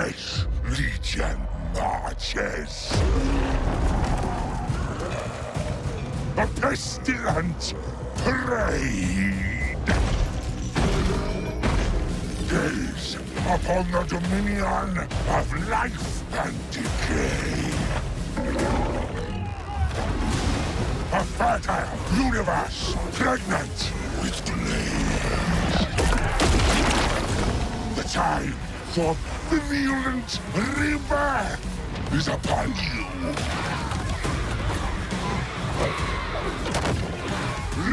as Legion marches. A pestilent parade. Gaze upon the dominion of life and decay. A fertile universe pregnant with flames. The time for virulent rebirth is upon you.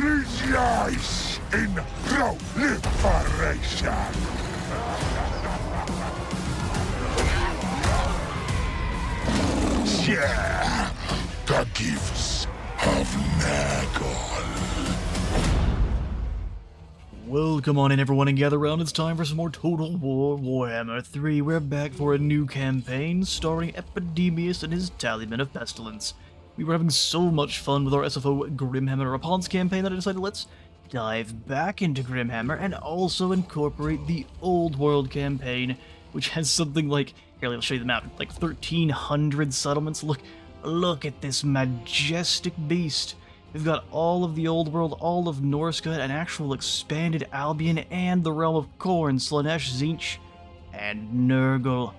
Rejoice in proliferation. Share the gifts of Nurgle. Welcome on in everyone and gather around. It's time for some more Total War Warhammer 3. We're back for a new campaign starring Epidemius and his Tallyman of Pestilence. We were having so much fun with our SFO Grimhammer Rapon's campaign that I decided let's dive back into Grimhammer and also incorporate the Old World campaign, which has something like, here, I'll show you the map, like 1,300 settlements. Look at this majestic beast. We've got all of the Old World, all of Norsca, an actual expanded Albion, and the realm of Khorne, Slaanesh, Tzeentch, and Nurgle,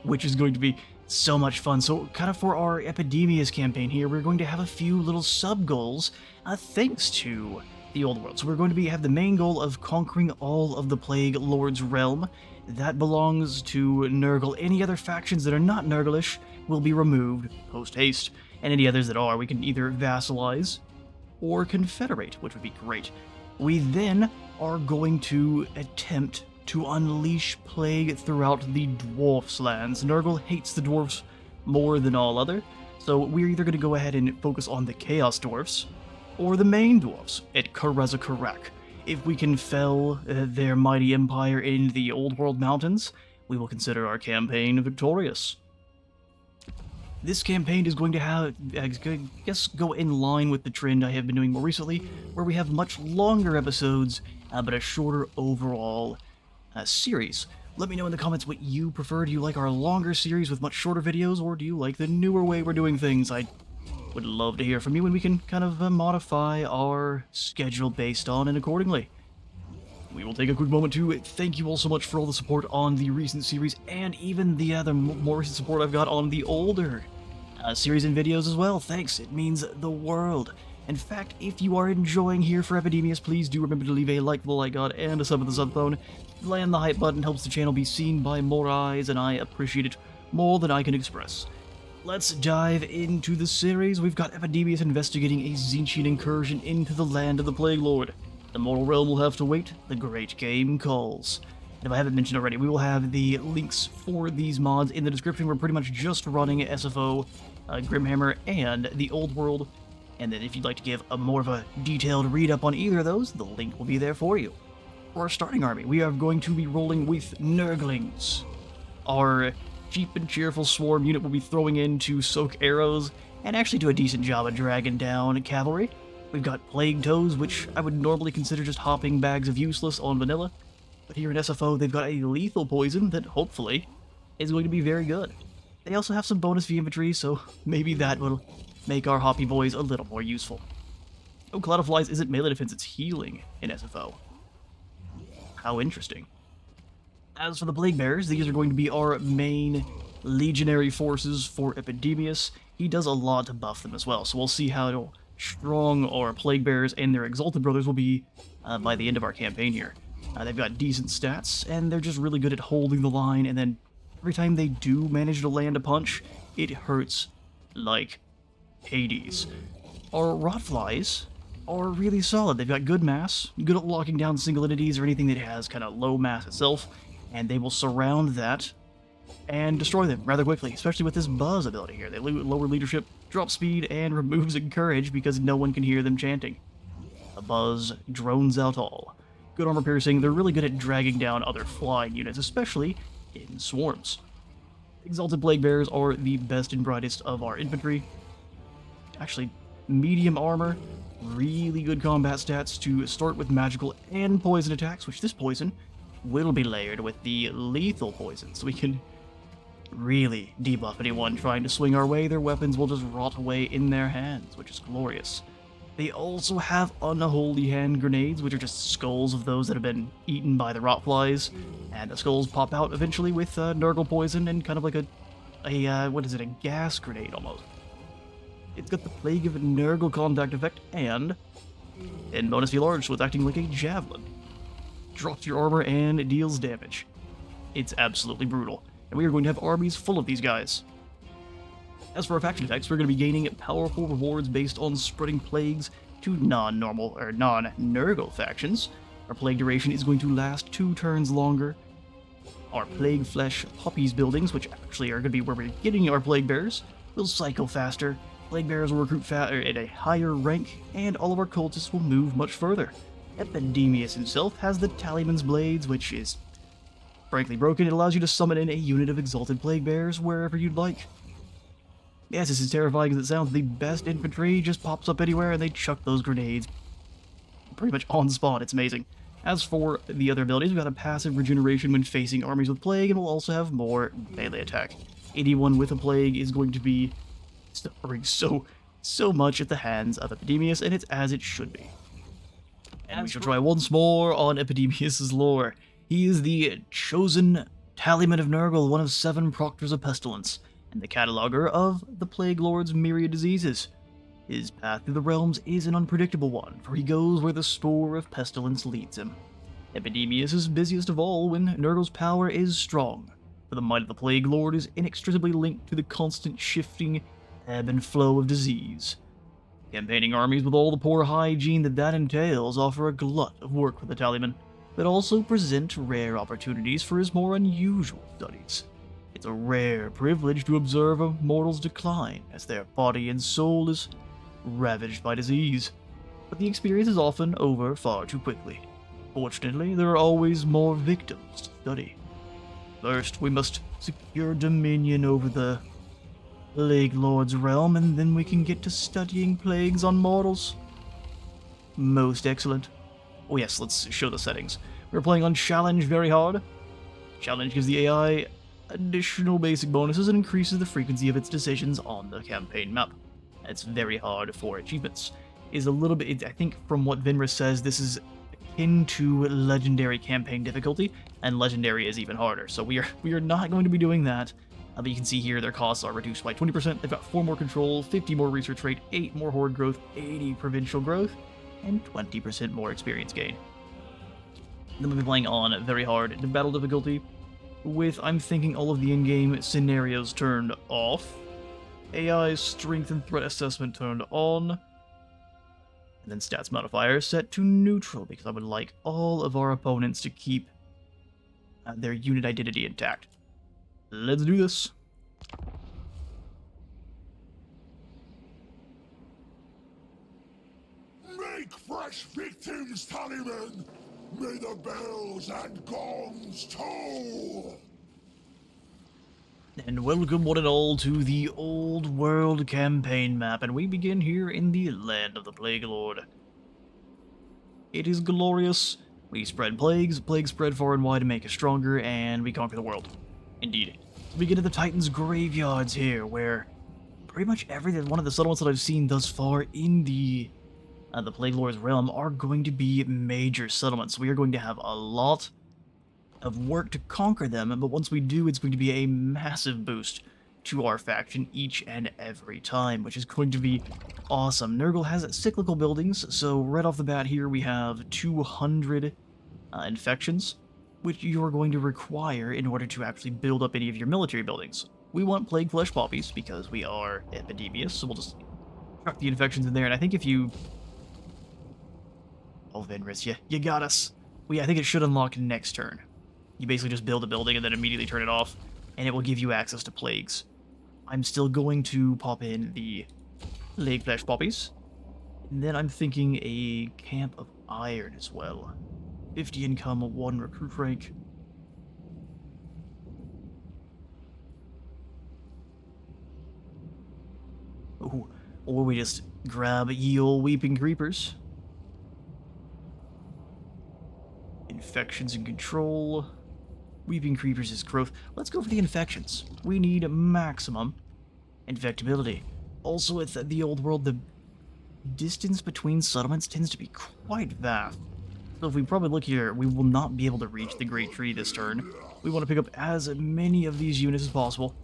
which is going to be so much fun. So kind of for our Epidemius campaign here, we're going to have a few little sub-goals thanks to the Old World. So we're going to have the main goal of conquering all of the Plague Lord's realm. That belongs to Nurgle. Any other factions that are not Nurglish will be removed post-haste, and any others that are, we can either vassalize or confederate, which would be great. We then are going to attempt to unleash plague throughout the Dwarfs' lands. Nurgle hates the Dwarfs more than all other, so we're either going to go ahead and focus on the Chaos Dwarfs or the main Dwarfs at Karezakarak. If we can fell their mighty empire in the Old World Mountains, we will consider our campaign victorious. This campaign is going to have, I guess, go in line with the trend I have been doing more recently, where we have much longer episodes, but a shorter overall series. Let me know in the comments what you prefer. Do you like our longer series with much shorter videos, or do you like the newer way we're doing things? I would love to hear from you, and we can kind of modify our schedule based on it accordingly. We will take a quick moment to thank you all so much for all the support on the recent series, and even the other more recent support I've got on the older series and videos as well. Thanks, it means the world. In fact, if you are enjoying here for Epidemius, please do remember to leave a like for the like god and a sub with the sub phone. Land the hype button helps the channel be seen by more eyes, and I appreciate it more than I can express. Let's dive into the series. We've got Epidemius investigating a Tzeentchian incursion into the land of the Plague Lord. The mortal realm will have to wait. The great game calls. And if I haven't mentioned already, we will have the links for these mods in the description. We're pretty much just running SFO Grimhammer and the Old World. And then if you'd like to give a more of a detailed read-up on either of those, the link will be there for you. For our starting army, we are going to be rolling with Nurglings. Our cheap and cheerful swarm unit will be throwing in to soak arrows and actually do a decent job of dragging down cavalry. We've got Plague Toes, which I would normally consider just hopping bags of useless on vanilla. But here in SFO, they've got a lethal poison that hopefully is going to be very good. They also have some bonus V infantry, so maybe that will make our hoppy boys a little more useful. Oh, Cloud of Flies isn't melee defense, it's healing in SFO. How interesting. As for the Plague Bearers, these are going to be our main legionary forces for Epidemius. He does a lot to buff them as well, so we'll see how strong our Plague Bearers and their Exalted Brothers will be by the end of our campaign here. They've got decent stats, and they're just really good at holding the line, and then every time they do manage to land a punch, it hurts like Hades. Our Rotflies are really solid. They've got good mass, good at locking down single entities or anything that has kind of low mass itself, and they will surround that and destroy them rather quickly, especially with this Buzz ability here. They lower leadership, drop speed, and removes encourage because no one can hear them chanting. A Buzz drones out all. Good armor piercing, they're really good at dragging down other flying units, especially in swarms. Exalted Plague Bearers are the best and brightest of our infantry. Actually, medium armor, really good combat stats to start with magical and poison attacks, which this poison will be layered with the lethal poison, so we can really debuff anyone trying to swing our way. Their weapons will just rot away in their hands, which is glorious. They also have unholy hand grenades, which are just skulls of those that have been eaten by the rotflies, and the skulls pop out eventually with Nurgle poison and kind of like a gas grenade almost. It's got the Plague of Nurgle contact effect, and bonus feel large, so it's acting like a javelin. Drops your armor and deals damage. It's absolutely brutal, and we are going to have armies full of these guys. As for our faction effects, we're going to be gaining powerful rewards based on spreading plagues to non-normal or non-Nurgle factions. Our plague duration is going to last 2 turns longer. Our plague flesh poppies buildings, which actually are going to be where we're getting our plague bearers, will cycle faster. Plague bearers will recruit at a higher rank, and all of our cultists will move much further. Epidemius himself has the Tallyman's Blades, which is frankly broken. It allows you to summon in a unit of exalted plague bearers wherever you'd like. Yes, this is terrifying as it sounds. The best infantry just pops up anywhere and they chuck those grenades pretty much on spawn. It's amazing. As for the other abilities, we've got a passive regeneration when facing armies with plague, and we'll also have more melee attack. Anyone with a plague is going to be suffering so much at the hands of Epidemius, and it's as it should be. And we shall try once more on Epidemius' lore. He is the chosen Tallyman of Nurgle, one of 7 proctors of pestilence, and the cataloger of the Plague Lord's myriad diseases. His path through the realms is an unpredictable one, for he goes where the spore of pestilence leads him. Epidemius is busiest of all when Nurgle's power is strong, for the might of the Plague Lord is inextricably linked to the constant shifting ebb and flow of disease. Campaigning armies with all the poor hygiene that entails offer a glut of work for the Tallyman, but also present rare opportunities for his more unusual studies. It's a rare privilege to observe a mortal's decline as their body and soul is ravaged by disease, but the experience is often over far too quickly. Fortunately, there are always more victims to study. First, we must secure dominion over the Plague Lord's realm, and then we can get to studying plagues on mortals. Most excellent. Oh yes, let's show the settings. We're playing on Challenge very hard. Challenge gives the AI additional basic bonuses and increases the frequency of its decisions on the campaign map. It's very hard for achievements. Is a little bit, I think from what Vinris says, this is akin to legendary campaign difficulty, and legendary is even harder. So we are not going to be doing that. But you can see here their costs are reduced by 20%. They've got 4 more control, 50 more research rate, 8 more horde growth, 80 provincial growth, and 20% more experience gain. Then we'll be playing on very hard battle difficulty, with, I'm thinking, all of the in-game scenarios turned off, AI strength and threat assessment turned on, and then stats modifier set to neutral, because I would like all of our opponents to keep their unit identity intact. Let's do this. Make fresh victims, Tallyman! May the bells and gongs toll! And welcome one and all to the Old World campaign map, and we begin here in the land of the Plague Lord. It is glorious. We spread plagues spread far and wide to make us stronger, and we conquer the world. Indeed. We get to the Titans' graveyards here, where pretty much every one of the settlements that I've seen thus far in the Plague Lord's realm are going to be major settlements. We are going to have a lot of work to conquer them, but once we do, it's going to be a massive boost to our faction each and every time, which is going to be awesome. Nurgle has cyclical buildings, so right off the bat here we have 200 infections, which you are going to require in order to actually build up any of your military buildings. We want plague flesh poppies because we are Epidemius, so we'll just chuck the infections in there, and I think if you... Oh, Vinris, you got us. I think it should unlock next turn. You basically just build a building and then immediately turn it off, and it will give you access to plagues. I'm still going to pop in the plague flesh poppies, and then I'm thinking a camp of iron as well. 50 income, 1 recruit rank. Ooh, or we just grab ye old weeping creepers. Infections and control. Weeping creepers is growth. Let's go for the infections. We need maximum infectability. Also, with the old world, the distance between settlements tends to be quite vast. So if we probably look here, we will not be able to reach the Great Tree this turn. We want to pick up as many of these units as possible.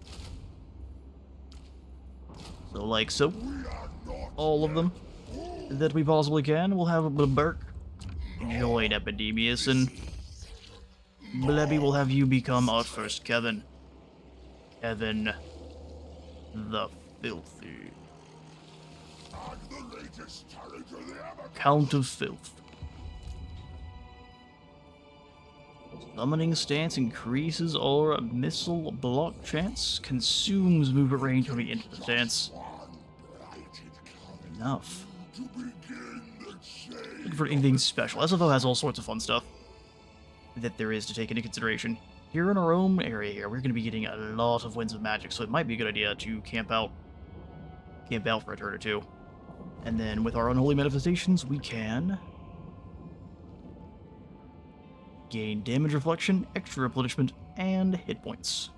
So like so. All of them that we possibly can. We'll have a Berk join Epidemius, and Blebby will have you become our first Kevin. Kevin the Filthy. Count of Filth. Summoning stance increases our missile block chance. Consumes movement range when we enter the stance. Enough. Looking for anything special. SFO has all sorts of fun stuff that there is to take into consideration. Here in our own area here, we're going to be getting a lot of Winds of Magic, so it might be a good idea to camp out for a turn or two. And then with our Unholy Manifestations, we can gain damage reflection, extra replenishment, and hit points.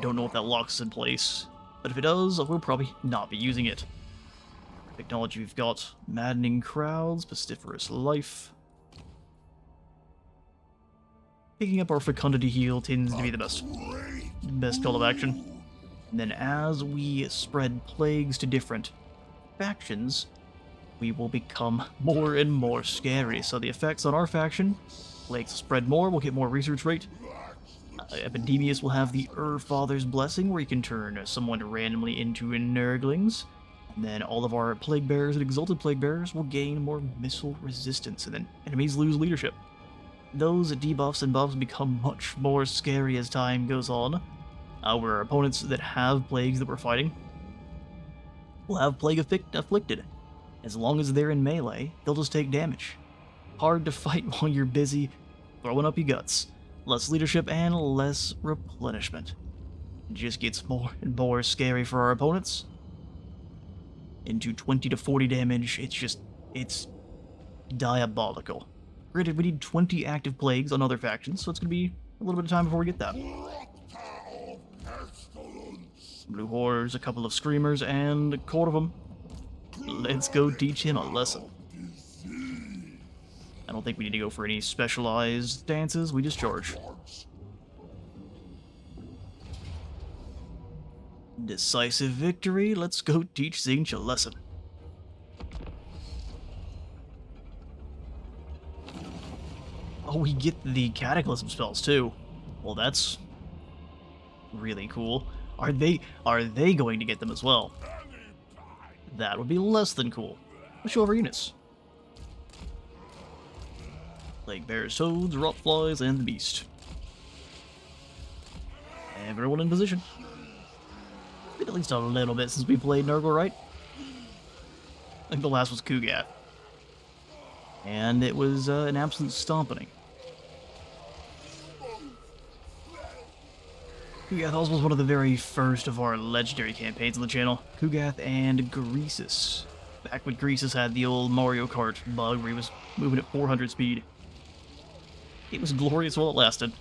Don't know if that locks us in place, but if it does, we'll probably not be using it. Technology, we've got Maddening Crowds, Pestiferous Life. Picking up our Fecundity Heal tends to be the best call of action. And then as we spread plagues to different factions, we will become more and more scary. So the effects on our faction, plagues spread more, we'll get more research rate. Epidemius will have the Father's Blessing, where you can turn someone randomly into Nurglings. And then all of our Plague Bearers and Exalted Plague Bearers will gain more missile resistance, and then enemies lose leadership. Those debuffs and buffs become much more scary as time goes on. Our opponents that have plagues that we're fighting will have Plague Afflicted. As long as they're in melee, they'll just take damage. Hard to fight while you're busy throwing up your guts. Less leadership and less replenishment. It just gets more and more scary for our opponents. Into 20 to 40 damage, it's diabolical. Granted, we need 20 active plagues on other factions, so it's going to be a little bit of time before we get that. Blue Horrors, a couple of Screamers, and a quarter of them. Let's go teach him a lesson. I don't think we need to go for any specialized dances, we just charge. Decisive victory, let's go teach Zinch a lesson. Oh, we get the Cataclysm spells too. Well, that's really cool. Are they going to get them as well? That would be less than cool. Let's show our units. Plague Bears, Toads, Rotflies, and the Beast. Everyone in position. It's been at least a little bit since we played Nurgle, right? I think the last was Kugath. And it was an absolute stomping. Kugath also was one of the very first of our legendary campaigns on the channel. Kugath and Greasus. Back when Greasus had the old Mario Kart bug where he was moving at 400 speed. It was glorious while it lasted.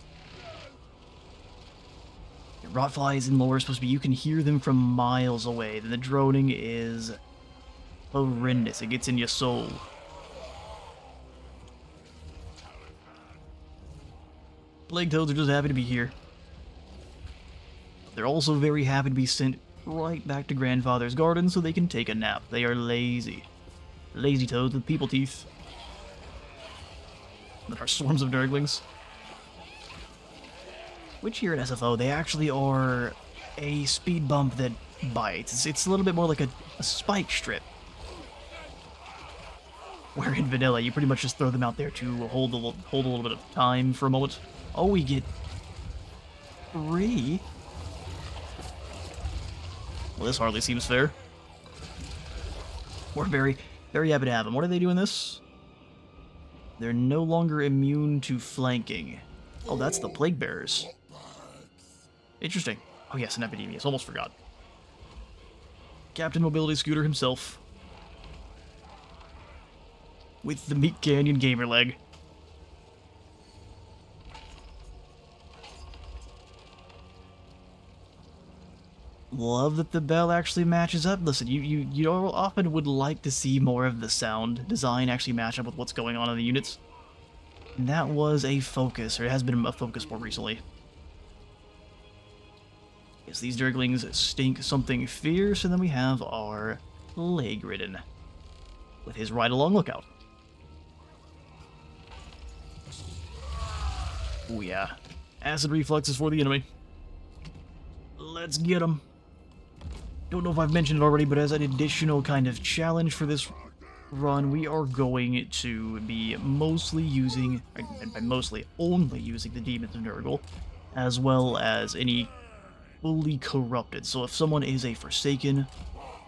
The Rotflies in lore are supposed to be, you can hear them from miles away. The droning is horrendous. It gets in your soul. Plague Toads are just happy to be here. They're also very happy to be sent right back to Grandfather's Garden so they can take a nap. They are lazy. Lazy toads with people teeth. That are swarms of Nurglings. Which here at SFO, they actually are a speed bump that bites. It's a little bit more like a spike strip. Where in vanilla, you pretty much just throw them out there to hold a little bit of time for a moment. Oh, we get 3. Well, this hardly seems fair. We're very, very happy to have them. What are they doing this? They're no longer immune to flanking. Oh, that's the Plague Bearers. Interesting. Oh yes, an Epidemius. Almost forgot. Captain Mobility Scooter himself. With the Meat Canyon gamer leg. Love that the bell actually matches up. Listen, you often would like to see more of the sound design actually match up with what's going on in the units. And that was a focus, or it has been a focus more recently. Yes, these Nurglings stink something fierce, and then we have our Plague Ridden with his ride-along lookout. Oh yeah, acid reflexes for the enemy. Let's get him. Don't know if I've mentioned it already, but as an additional kind of challenge for this run, we are going to be mostly using, and by mostly only using the Demons of Nurgle, as well as any fully corrupted. So if someone is a Forsaken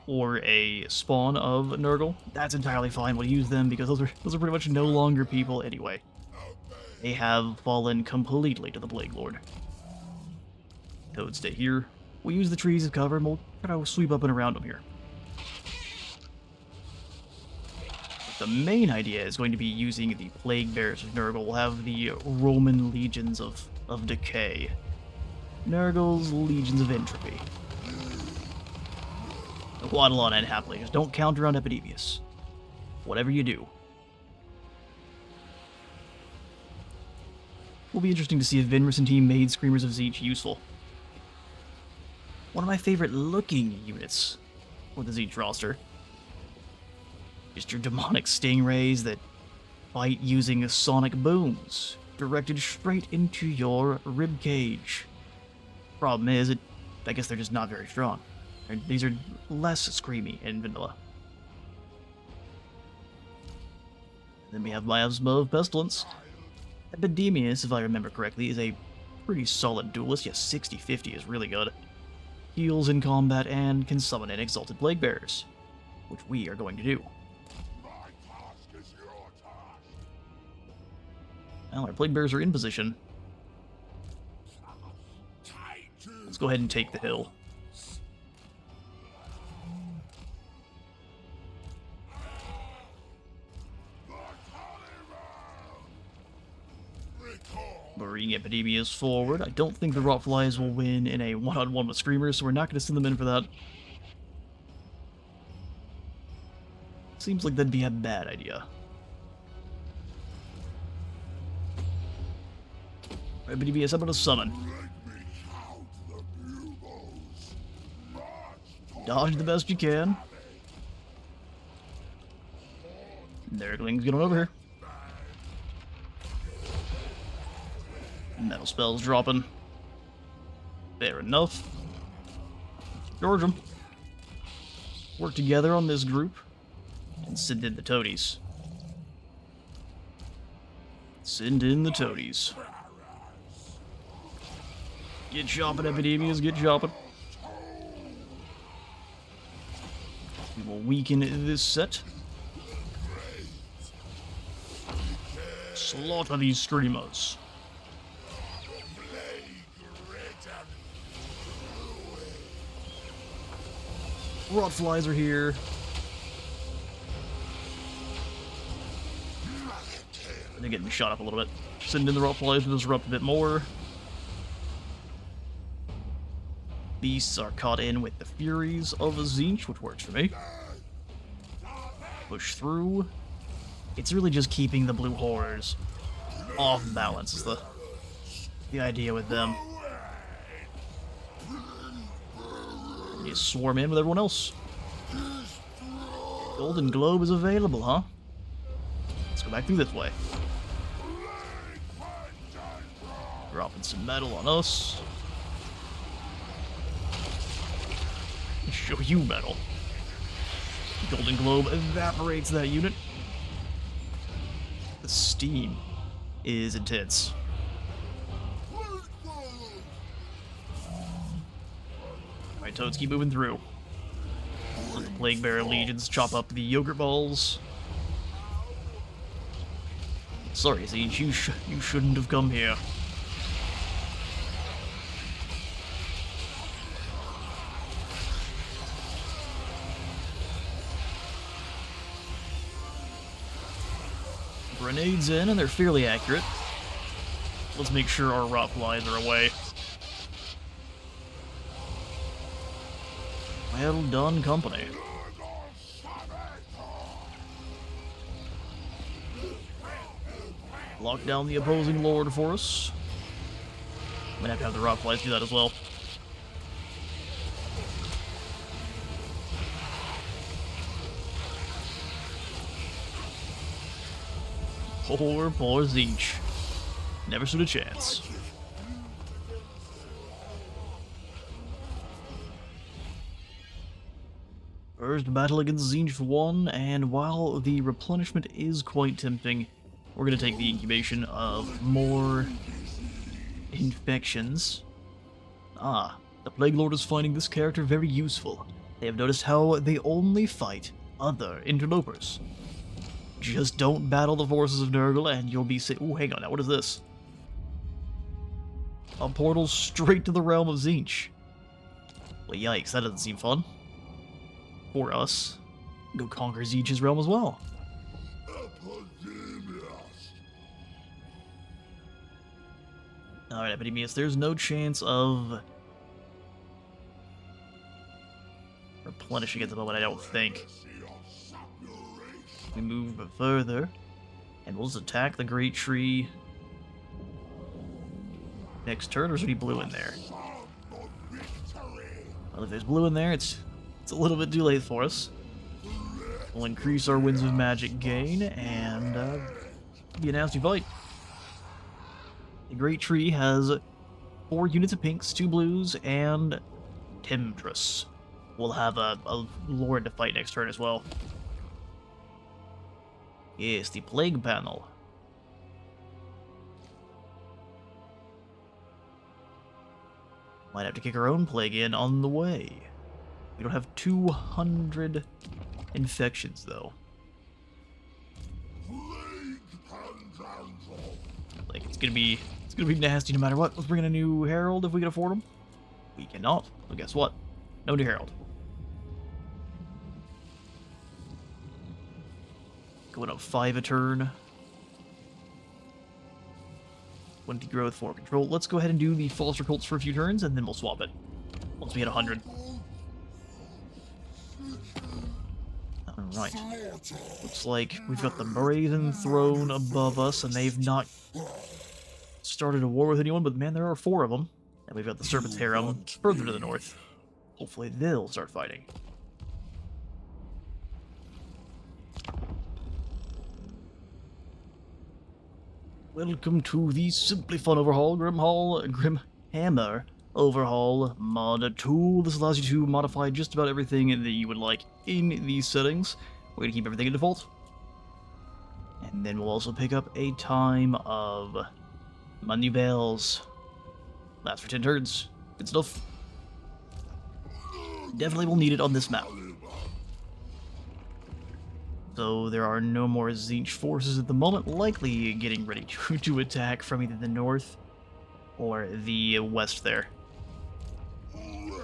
or a spawn of Nurgle, that's entirely fine. We'll use them because those are pretty much no longer people anyway. They have fallen completely to the Plague Lord. Toad, stay here. We'll use the trees as cover, and we'll try to sweep up and around them here. But the main idea is going to be using the Plague Bearers of Nurgle. We'll have the Roman Legions of Decay. Nurgle's Legions of Entropy. Waddle on unhappily. Just don't counter on Epidemius. Whatever you do. Will be interesting to see if Vinris and team made Screamers of Tzeentch useful. One of my favorite looking units for the Tzeentch roster. Just your demonic stingrays that fight using sonic booms, directed straight into your ribcage. Problem is, I guess they're just not very strong. These are less screamy in vanilla. Then we have Miasma of Pestilence. Epidemius, if I remember correctly, is a pretty solid duelist. Yes, 60-50 is really good. Heals in combat and can summon in Exalted Plague Bearers, which we are going to do. Well, our Plague Bearers are in position. Let's go ahead and take the hill. Bringing Epidemius forward. I don't think the Rotflies will win in a one-on-one with Screamers, so we're not going to send them in for that. Seems like that'd be a bad idea. Epidemius, I'm going to summon. Dodge the best you can. Nurglings, get on over here. Metal spells dropping. Fair enough. Charge them. Work together on this group. And send in the toadies. Send in the toadies. Get chopping, Epidemius, get chopping. We will weaken this set. Slaughter these screamers. Rotflies are here. They're getting shot up a little bit. Send in the Rotflies to disrupt a bit more. Beasts are caught in with the Furies of Tzeentch, which works for me. Push through. It's really just keeping the blue horrors off balance is the idea with them. You swarm in with everyone else. Golden Globe is available, huh? Let's go back through this way. Dropping some metal on us. Show you metal. Golden Globe evaporates that unit. The steam is intense. Alright, toads, keep moving through. Let the Plague Bearer Legions chop up the yogurt balls. Sorry, Tzeentch, you shouldn't have come here. Grenades in, and they're fairly accurate. Let's make sure our Rotflies are away. Well done, company. Lock down the opposing lord for us. I'm gonna have the rock flies do that as well. Poor Zinch. Never stood a chance. First battle against Zinch won, and while the replenishment is quite tempting, we're going to take the incubation of more infections. Ah, the Plague Lord is finding this character very useful. They have noticed how they only fight other interlopers. Just don't battle the forces of Nurgle and you'll be safe. Oh, hang on now, what is this? A portal straight to the realm of Zinch. Well, yikes, that doesn't seem fun. For us. Go conquer Zinch's realm as well. Alright, Epidemius, there's no chance of replenishing at the moment, I don't think. We move further, and we'll just attack the Great Tree next turn, or is there any blue in there? Well, if there's blue in there, it's a little bit too late for us. We'll increase our Winds of Magic gain, and be a nasty fight. The Great Tree has 4 units of pinks, 2 blues, and Temptress. We'll have a Lord to fight next turn as well. Yes, the Plague panel. Might have to kick our own Plague in on the way. We don't have 200 infections, though. Like, it's gonna be nasty no matter what. Let's bring in a new Herald if we can afford them. We cannot. Well, guess what? No new Herald. Going up 5 a turn. 20 growth, 4 control. Let's go ahead and do the Foster Cults for a few turns, and then we'll swap it. Once we hit 100. Alright. Looks like we've got the Brazen Throne above us, and they've not started a war with anyone, but man, there are 4 of them. And we've got the Serpent's Harem further to the north. Hopefully they'll start fighting. Welcome to the Simply Fun Overhaul, Grimhammer Overhaul Mod Tool. This allows you to modify just about everything that you would like in these settings. We're going to keep everything in default. And then we'll also pick up a time of Manuvels. Lasts for 10 turns. Good stuff. Definitely will need it on this map. So there are no more Zinch forces at the moment, likely getting ready to attack from either the north or the west there.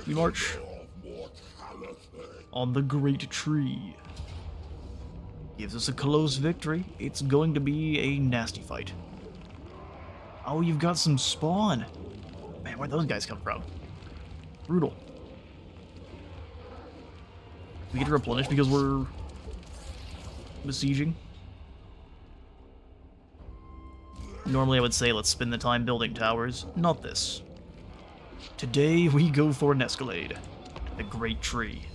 We march on the Great Tree. Gives us a close victory. It's going to be a nasty fight. Oh, you've got some spawn. Man, where'd those guys come from? Brutal. We get to replenish because we're besieging. Normally I would say let's spend the time building towers. Not this. Today we go for an escalade. The Great Tree.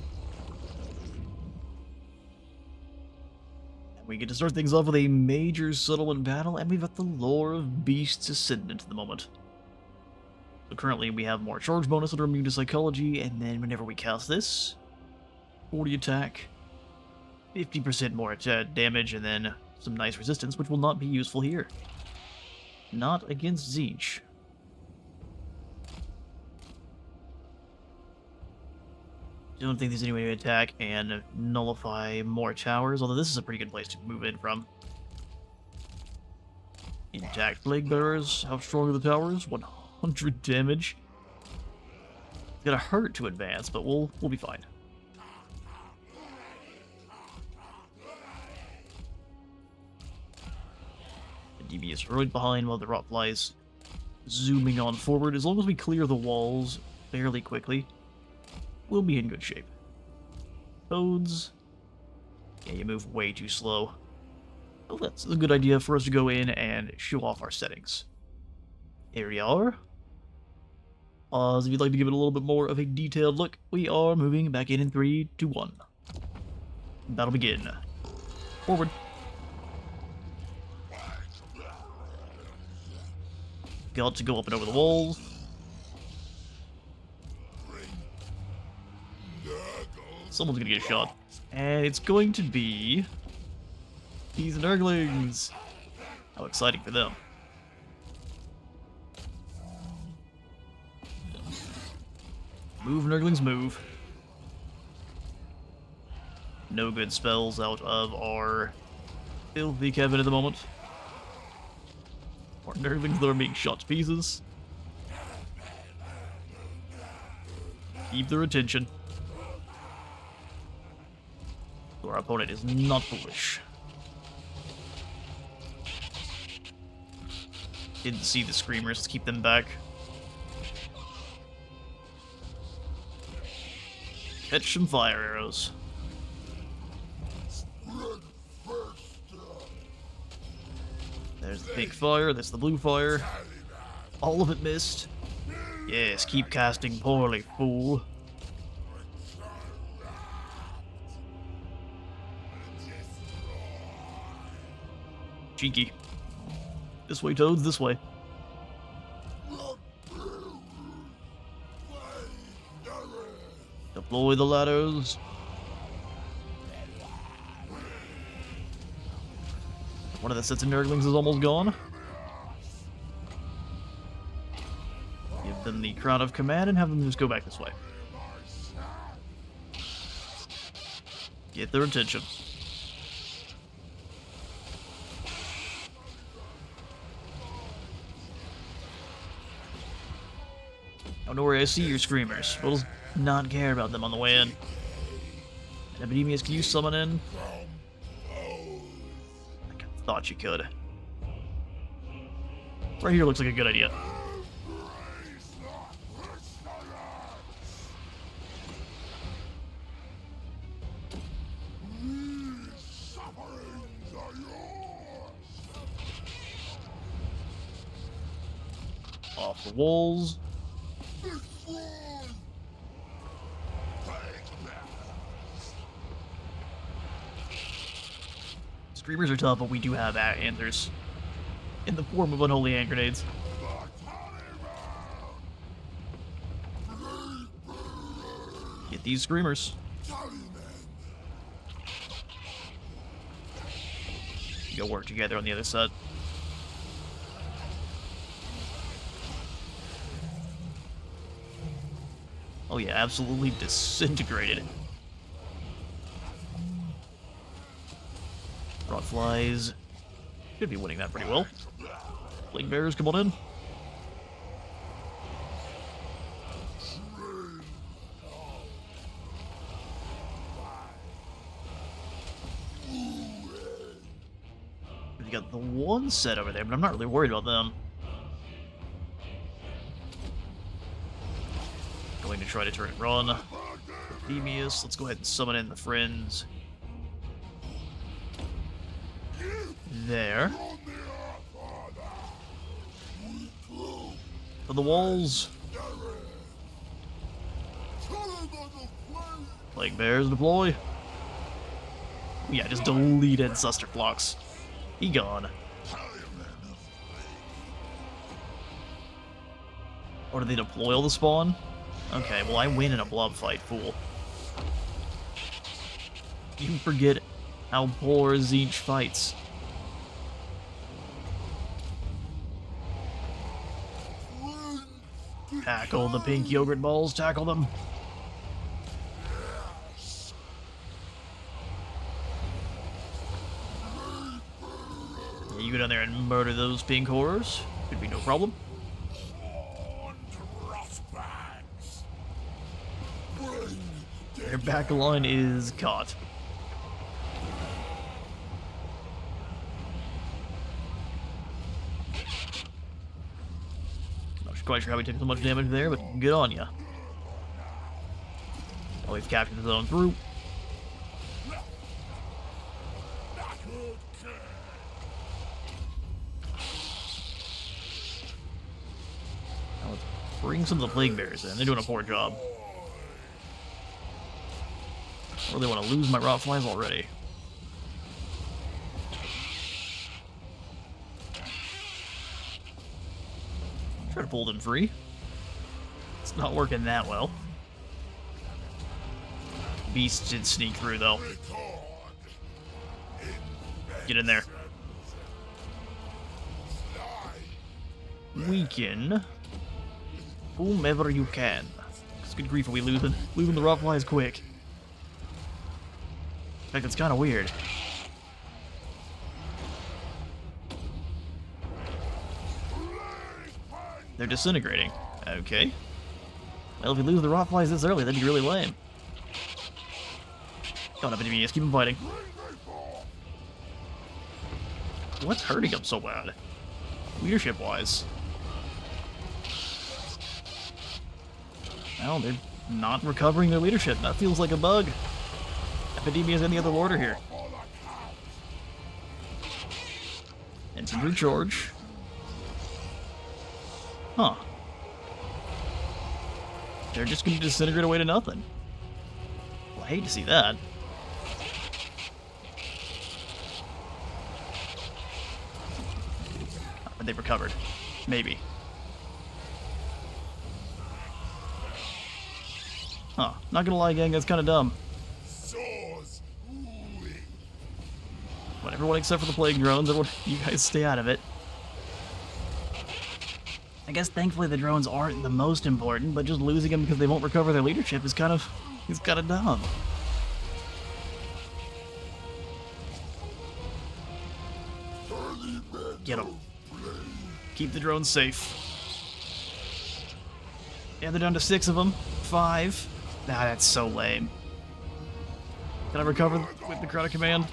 And we get to start things off with a major settlement battle, and we've got the Lore of Beasts Ascendant at the moment. So currently we have more charge bonus that are immune to psychology, and then whenever we cast this, 40 attack, 50% more damage, and then some nice resistance, which will not be useful here. Not against Zinch. Don't think there's any way to attack and nullify more towers, although this is a pretty good place to move in from. Intact Plague Bearers. How strong are the towers? 100 damage. It's gonna hurt to advance, but we'll be fine. DB is right behind while the rot flies zooming on forward. As long as we clear the walls fairly quickly, we'll be in good shape. Toads. Yeah, you move way too slow. Well, that's a good idea for us to go in and show off our settings. Here we are. So if you'd like to give it a little bit more of a detailed look, we are moving back in 3, 2, 1. Battle begin. Forward. Got to go up and over the walls. Someone's gonna get shot. And it's going to be these Nurglings. How exciting for them. Move, Nurglings, move. No good spells out of our filthy cabin at the moment. Our Nurglings that are being shot to pieces. Keep their attention. Our opponent is not foolish. Didn't see the screamers, let's keep them back. Catch some fire arrows. There's the pink fire, that's the blue fire. All of it missed. Yes, keep casting poorly, fool. Cheeky. This way, Toads, this way. Deploy the ladders. One of the sets of Nurglings is almost gone. Give them the crown of command and have them just go back this way. Get their attention. Don't worry, I see your screamers. We'll not care about them on the way in. Epidemius, can you summon in? I thought you could. Right here looks like a good idea. Off the walls. Screamers are tough, but we do have answers in the form of unholy hand grenades. Get these screamers. Go work together on the other side. Oh yeah, absolutely disintegrated. Rod flies. Should be winning that pretty well. Plague bears, come on in. We got the one set over there, but I'm not really worried about them. Going to try to turn and run. Epidemius, let's go ahead and summon in the friends. There. For the walls. Plague bears deploy. Yeah, just deleted Suster Flocks. He gone. Or do they deploy all the spawn? Okay, well I win in a blob fight, fool. You forget how poor Zeech fights. Tackle the pink yogurt balls, tackle them. Yeah, you go down there and murder those pink horrors. Should be no problem. Their back line is caught. Quite sure how we took so much damage there, but good on ya. Oh, we've captured the zone through. Now let's bring some of the plague bears in. They're doing a poor job. I really want to lose my rot flies already. Try to pull them free. It's not working that well. Beast did sneak through, though. Get in there. Weaken whomever you can. It's good grief, are we losing? Losing the rot flies quick. In fact, it's kind of weird. They're disintegrating. Okay. Well, if we lose the rot flies this early, that'd be really lame. Come on, Epidemius, keep them fighting. What's hurting them so bad? Leadership-wise. Well, they're not recovering their leadership. That feels like a bug. Epidemia's in the other order here. Infantry charge. Huh. They're just going to disintegrate away to nothing. Well, I hate to see that. But they recovered. Maybe. Huh. Not gonna lie, gang, that's kind of dumb. But everyone except for the plague drones, everyone, you guys stay out of it. I guess thankfully the drones aren't the most important, but just losing them because they won't recover their leadership is kind of dumb. Get them. Keep the drones safe. Yeah, they're down to 6 of them. 5. Nah, that's so lame. Can I recover with the crowd of command?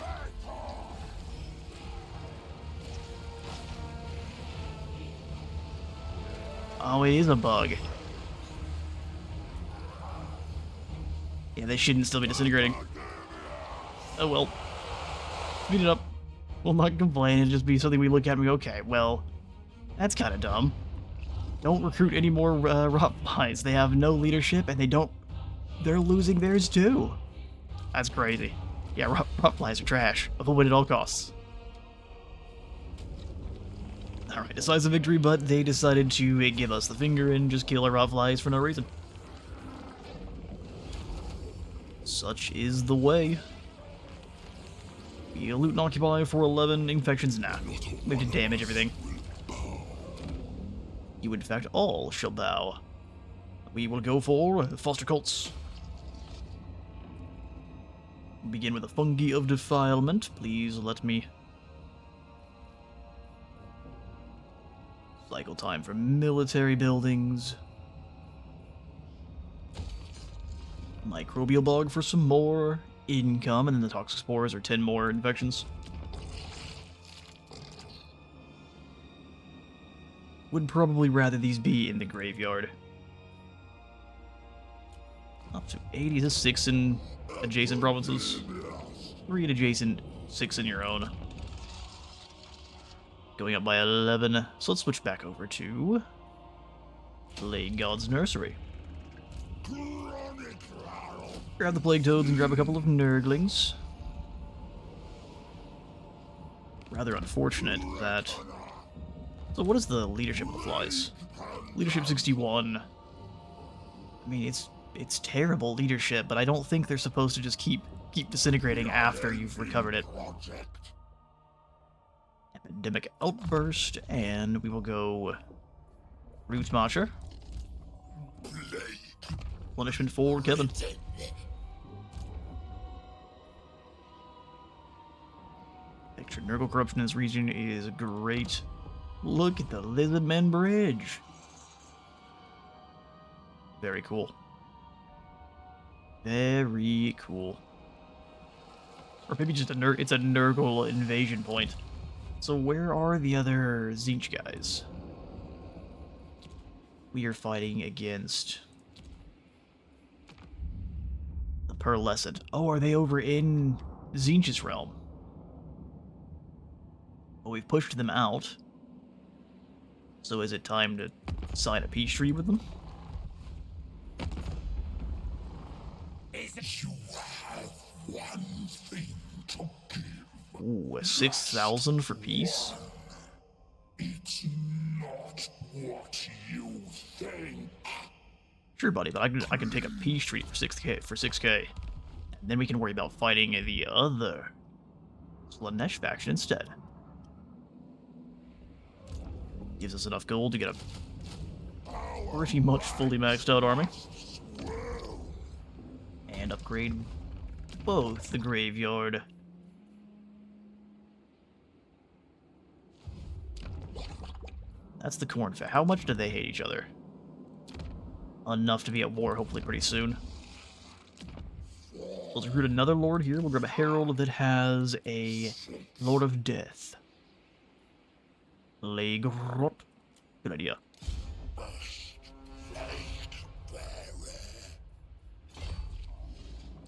Oh, it is a bug. Yeah, they shouldn't still be disintegrating. Oh well. Beat it up. We'll not complain, it'll just be something we look at and we go, okay, well, that's kind of dumb. Don't recruit any more rot flies. They have no leadership and they're losing theirs too. That's crazy. Yeah, rot flies are trash. Avoid at all costs. Alright, decisive victory, but they decided to give us the finger and just kill our rot flies for no reason. Such is the way. You loot and occupy for 11 infections. Nah, we have to damage everything. You, in fact, all shall bow. We will go for foster cults. Begin with a fungi of defilement. Please let me. Cycle time for military buildings. Microbial bog for some more income, and then the toxic spores are 10 more infections. Would probably rather these be in the graveyard. Up to 80 to 6 in adjacent provinces. 3 in adjacent, 6 in your own. Going up by 11. So let's switch back over to Plague God's Nursery. Grab the Plague Toads and grab a couple of Nurglings. Rather unfortunate that... So what is the leadership of the flies? Leadership 61. I mean, it's terrible leadership, but I don't think they're supposed to just keep disintegrating after you've recovered it. Epidemic Outburst, and we will go Root Smasher. Punishment for Kevin. Extra Nurgle corruption in this region is great. Look at the Lizardman Bridge. Very cool. Very cool. Or maybe just it's a Nurgle invasion point. So where are the other Zinch guys? We are fighting against the Pearlescent. Oh, are they over in Zinch's realm? Well, we've pushed them out. So is it time to sign a peace treaty with them? You have one thing to give. Ooh, a 6,000 for peace? It's not what you think. Sure, buddy, but I can take a peace treaty for 6k. And then we can worry about fighting the other Slanesh faction instead. Gives us enough gold to get a pretty much fully maxed out army. And upgrade both the graveyard. That's the corn fact. How much do they hate each other? Enough to be at war, hopefully pretty soon. Let's recruit another lord here. We'll grab a herald that has a Lord of Death. Plague Rot. Good idea.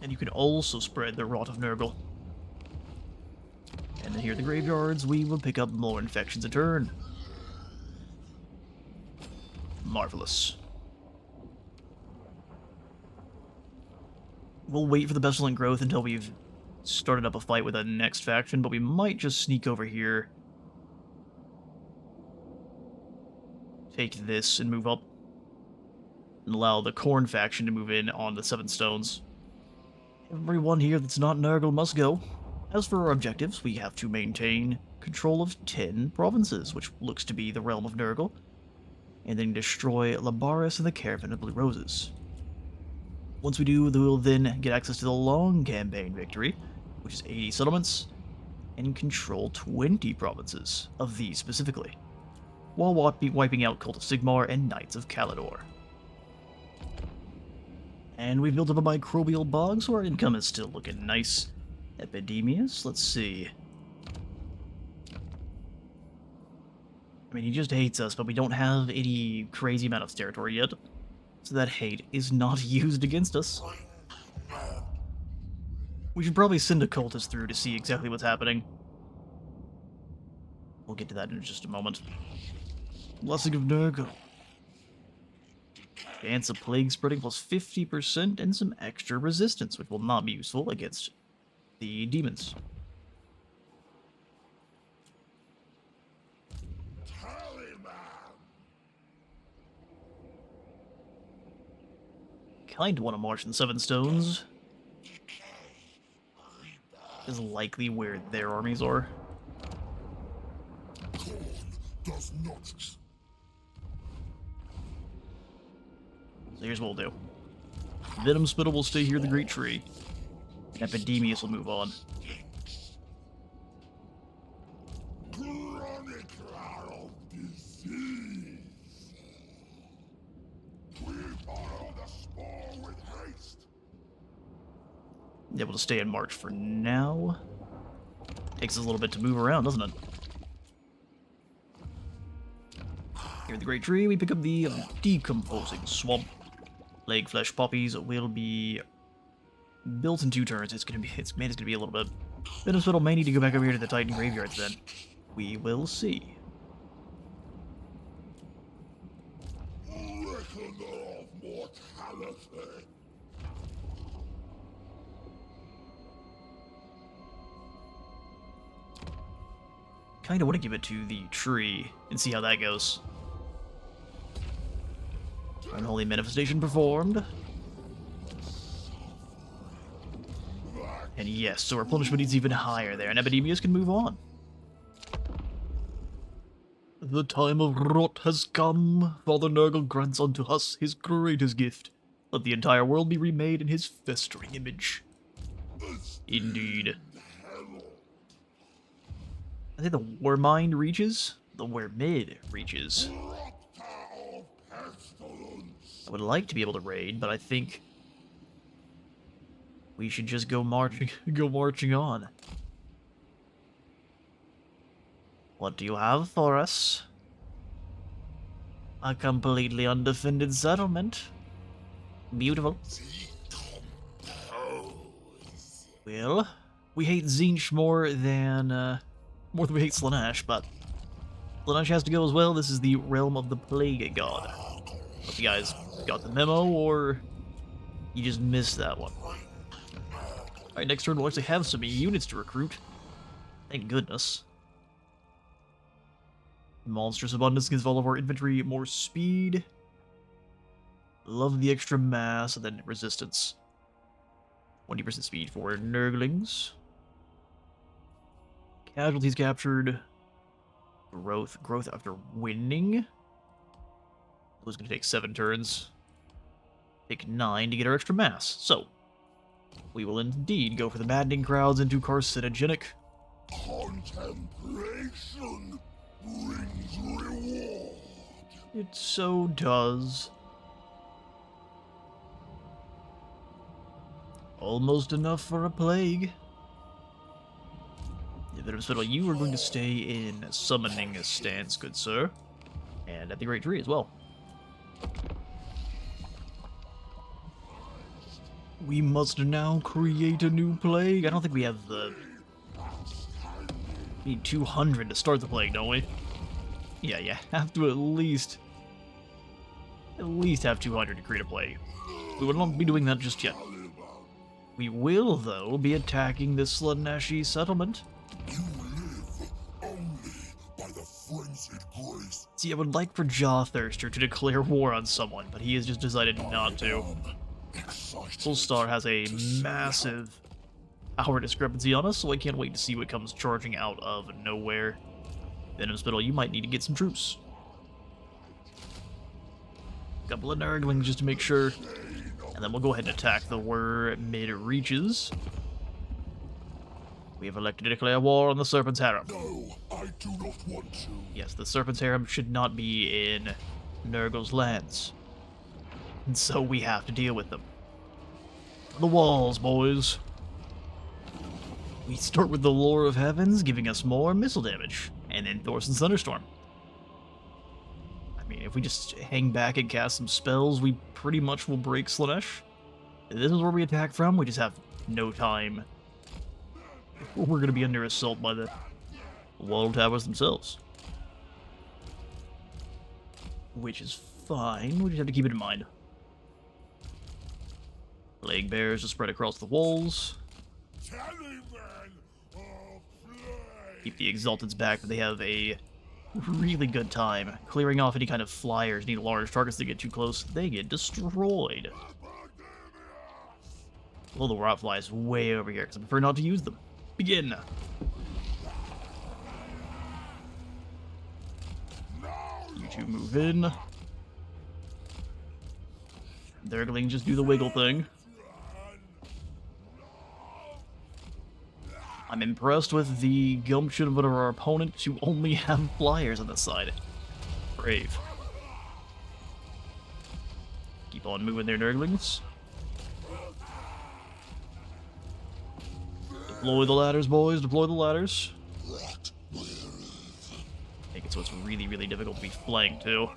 And you can also spread the Rot of Nurgle. And then here at the graveyards, we will pick up more infections a turn. Marvelous. We'll wait for the pestilent growth until we've started up a fight with the next faction, but we might just sneak over here. Take this and move up. And allow the Corn faction to move in on the Seven Stones. Everyone here that's not Nurgle must go. As for our objectives, we have to maintain control of 10 provinces, which looks to be the realm of Nurgle, and then destroy Labaris and the Caravan of Blue Roses. Once we do, we'll then get access to the long campaign victory, which is 80 settlements, and control 20 provinces of these specifically, while wiping out Cult of Sigmar and Knights of Caledor. And we've built up a microbial bog, so our income is still looking nice. Epidemius, let's see. I mean, he just hates us, but we don't have any crazy amount of territory yet, so that hate is not used against us. We should probably send a cultist through to see exactly what's happening. We'll get to that in just a moment. Blessing of Nurgle. Chance of plague spreading plus 50% and some extra resistance, which will not be useful against the demons. Kinda want to march in the Seven Stones. Is likely where their armies are. Does not. So here's what we'll do. Venom Spittle will stay here in the Great Tree. Epidemius will move on. Chronicler of disease. We follow the spore with haste. Able to stay in March for now. Takes us a little bit to move around, doesn't it? Here in the Great Tree, we pick up the Decomposing Swamp. Plague Flesh Poppies will be built in 2 turns. It's gonna be a little bit. Venom Spittle may need to go back over here to the Titan Graveyards then. We will see. Reckoner of mortality. Kinda want to give it to the tree and see how that goes. Unholy Manifestation performed. And yes, so our punishment is even higher there, and Epidemius can move on. The time of rot has come. Father Nurgle grants unto us his greatest gift. Let the entire world be remade in his festering image. Indeed. I think the Warmind reaches. The Wermid reaches. I would like to be able to raid, but I think we should just go marching on. What do you have for us? A completely undefended settlement. Beautiful. Well, we hate Zinch more than more than we hate Slaanesh, but Slaanesh has to go as well. This is the realm of the Plague God. Hope you guys got the memo, or you just missed that one. Alright, next turn we'll actually have some units to recruit. Thank goodness. Monstrous Abundance gives all of our infantry more speed. Love the extra mass, and then resistance. 20% speed for Nurglings. Casualties captured. Growth after winning. Blue's gonna take 7 turns. Take 9 to get our extra mass. So, we will indeed go for the maddening crowds into carcinogenic. Contemplation brings reward. It so does. Almost enough for a plague. Hospital, you are going to stay in summoning stance, good sir. And at the Great Tree as well. We must now create a new plague. I don't think we have the... We need 200 to start the plague, don't we? Yeah, you have to at least have 200 to create a plague. We will not be doing that just yet. We will, though, be attacking this Slaaneshi settlement. You live only by the frenzied grace. See, I would like for Jawthirster to declare war on someone, but he has just decided not to. Fullstar has a massive power discrepancy on us, so I can't wait to see what comes charging out of nowhere. Venom Spittle, you might need to get some troops. Couple of Nurglings just to make sure. And then we'll go ahead and attack the Whir mid-reaches. We have elected to declare war on the Serpent's Harem. No, I do not want to. Yes, the Serpent's Harem should not be in Nurgle's lands. And so we have to deal with them. The walls, boys. We start with the Lore of Heavens, giving us more missile damage. And then Thorson's Thunderstorm. I mean, if we just hang back and cast some spells, we pretty much will break Slaanesh. This is where we attack from, we just have no time. We're going to be under assault by the wall towers themselves. Which is fine, we just have to keep it in mind. Plague bears to spread across the walls. Keep the Exalteds back, but they have a really good time clearing off any kind of flyers, any large targets that get too close. They get destroyed. Well, the rot flies way over here, because I prefer not to use them. Begin! You two move in. Nurglings just do the wiggle thing. I'm impressed with the gumption of our opponent to only have flyers on this side. Brave. Keep on moving there, Nurglings. Deploy the ladders, boys. Deploy the ladders. Make it so it's really, really difficult to be flanked, too.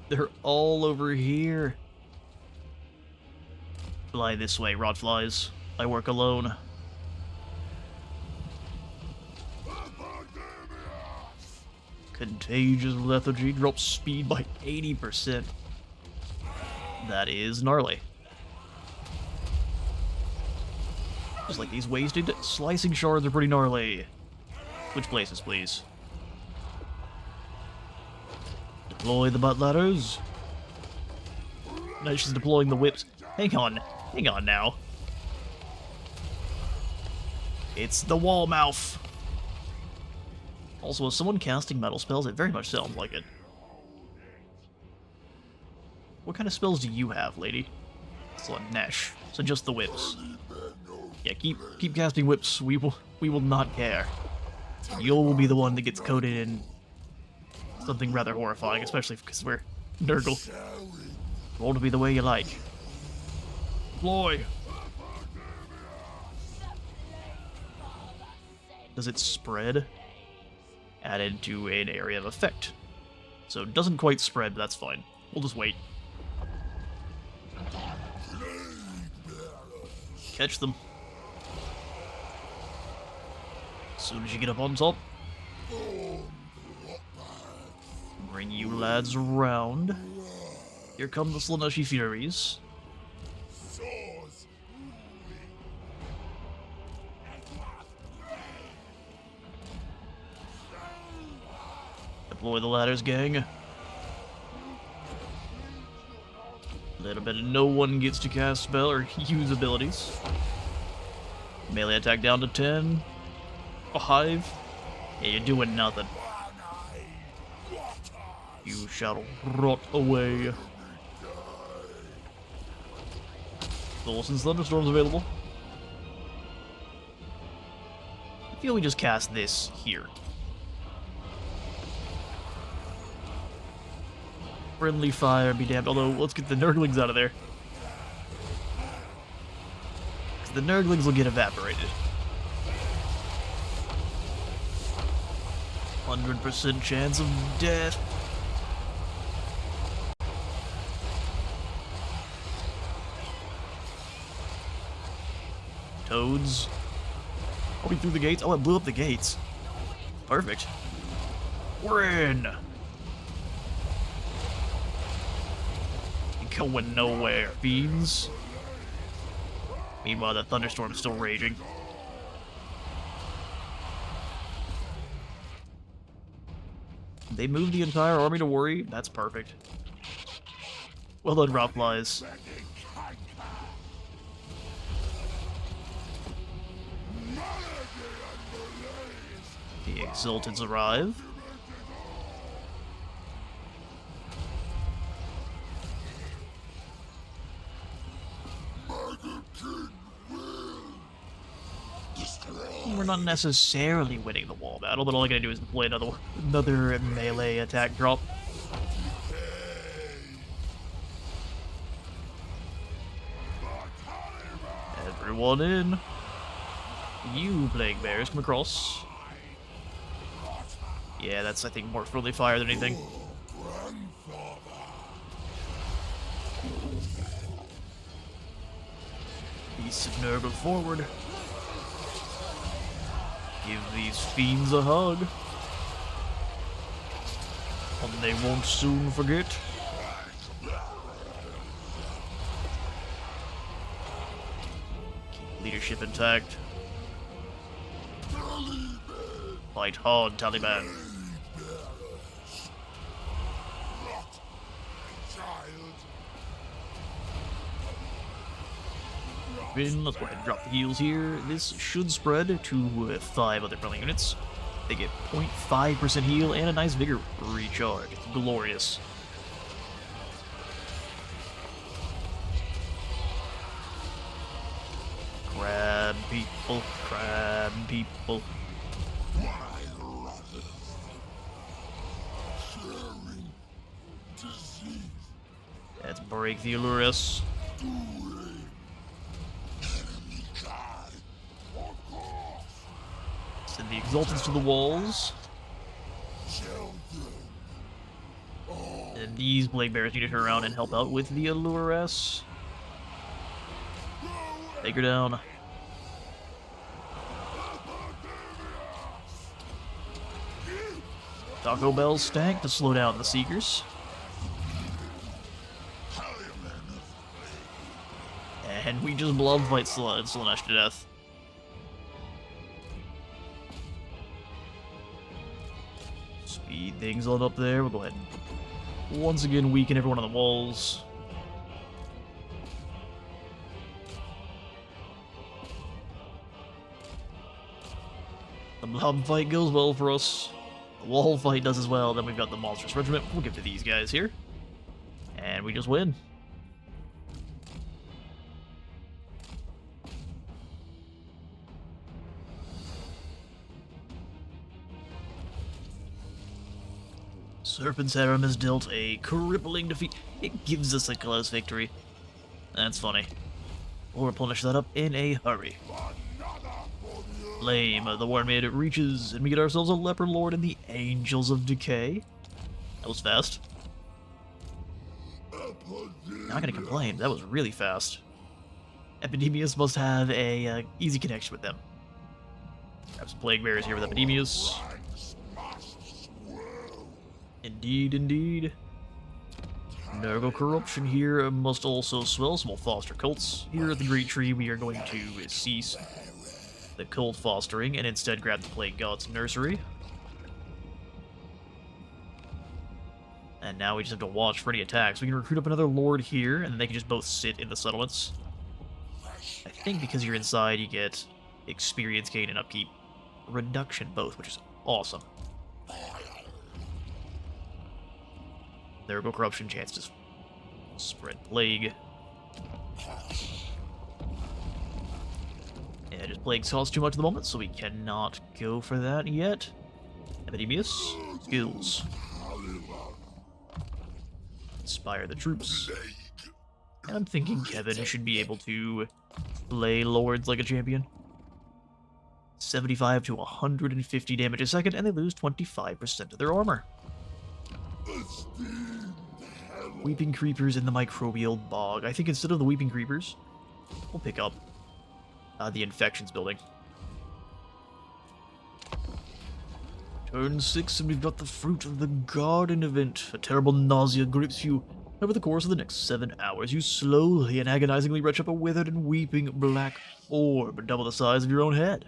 They're all over here. Fly this way, Rotflies. I work alone. Contagious Lethargy drops speed by 80%. That is gnarly. Just like these wasted slicing shards are pretty gnarly. Switch places, please. Deploy the butt ladders. No, she's deploying the whips. Hang on now. It's the wall mouth. Also, is someone casting metal spells? It very much sounds like it. What kind of spells do you have, lady? Slaanesh. So just the whips. Yeah, keep casting whips. We will not care. You'll be the one that gets coated in something rather horrifying, especially because we're Nurgle. Roll to be the way you like. Deploy. Does it spread? Added to an area of effect. So it doesn't quite spread, but that's fine. We'll just wait. catch them. As soon as you get up on top, bring you lads around. Here come the Slaaneshi Furies. Deploy the ladders, gang. Little bit of no one gets to cast spell or use abilities. Melee attack down to 10. 5. Yeah, you're doing nothing. You shall rot away. Since Thunderstorm's available, I feel we just cast this here. Friendly fire be damned, although let's get the Nurglings out of there. Because the Nurglings will get evaporated. 100% chance of death. Toads. Are we through the gates? Oh, it blew up the gates. Perfect. We're in. Going nowhere, fiends. Meanwhile, the thunderstorm is still raging. They moved the entire army to worry. That's perfect. Well done, Rockflies. The Exultants arrive. We're not necessarily winning the wall battle, but all I gotta do is deploy another melee attack drop. Everyone in. You plague bears come across. Yeah, that's, I think, more friendly fire than anything. Beasts of Nurgle forward. Give these fiends a hug. And they won't soon forget. Keep leadership intact. Fight hard, Taliban. Let's go ahead and drop the heals here. This should spread to 5 other friendly units. They get 0.5% heal and a nice vigor recharge. It's glorious. Crab people, crab people. Let's break the Allurus. Send the Exultants to the walls. And these Blade Bears need to turn around and help out with the Allurus. Take her down. Taco Bell stack to slow down the Seekers. And we just blob fight Slaanesh to death. Speed things on up there. We'll go ahead and once again weaken everyone on the walls. The blob fight goes well for us. The wall fight does as well. Then we've got the Monstrous Regiment. We'll give to these guys here. And we just win. Serpent's Harem has dealt a crippling defeat. It gives us a close victory. That's funny. We'll replenish that up in a hurry. Flame, the War Mid reaches, and we get ourselves a Leper Lord and the Angels of Decay. That was fast. Not gonna complain, that was really fast. Epidemius must have a easy connection with them. Grab some plague bearers here with Epidemius. Indeed, indeed. Nurgle corruption here must also swell, so we'll foster cults. Here at the Great Tree, we are going to cease the cult fostering and instead grab the Plague God's Nursery. And now we just have to watch for any attacks. We can recruit up another Lord here, and then they can just both sit in the settlements. I think because you're inside, you get experience gain and upkeep reduction both, which is awesome. There go corruption, chance to spread plague. Yeah, just plague costs too much at the moment, so we cannot go for that yet. Epidemius, skills. Inspire the troops. And I'm thinking Kevin should be able to play lords like a champion. 75 to 150 damage a second, and they lose 25% of their armor. Weeping Creepers in the Microbial Bog. I think instead of the Weeping Creepers, we'll pick up the Infections building. Turn 6, and we've got the Fruit of the Garden event. A terrible nausea grips you. Over the course of the next 7 hours, you slowly and agonizingly retch up a withered and weeping black orb, double the size of your own head.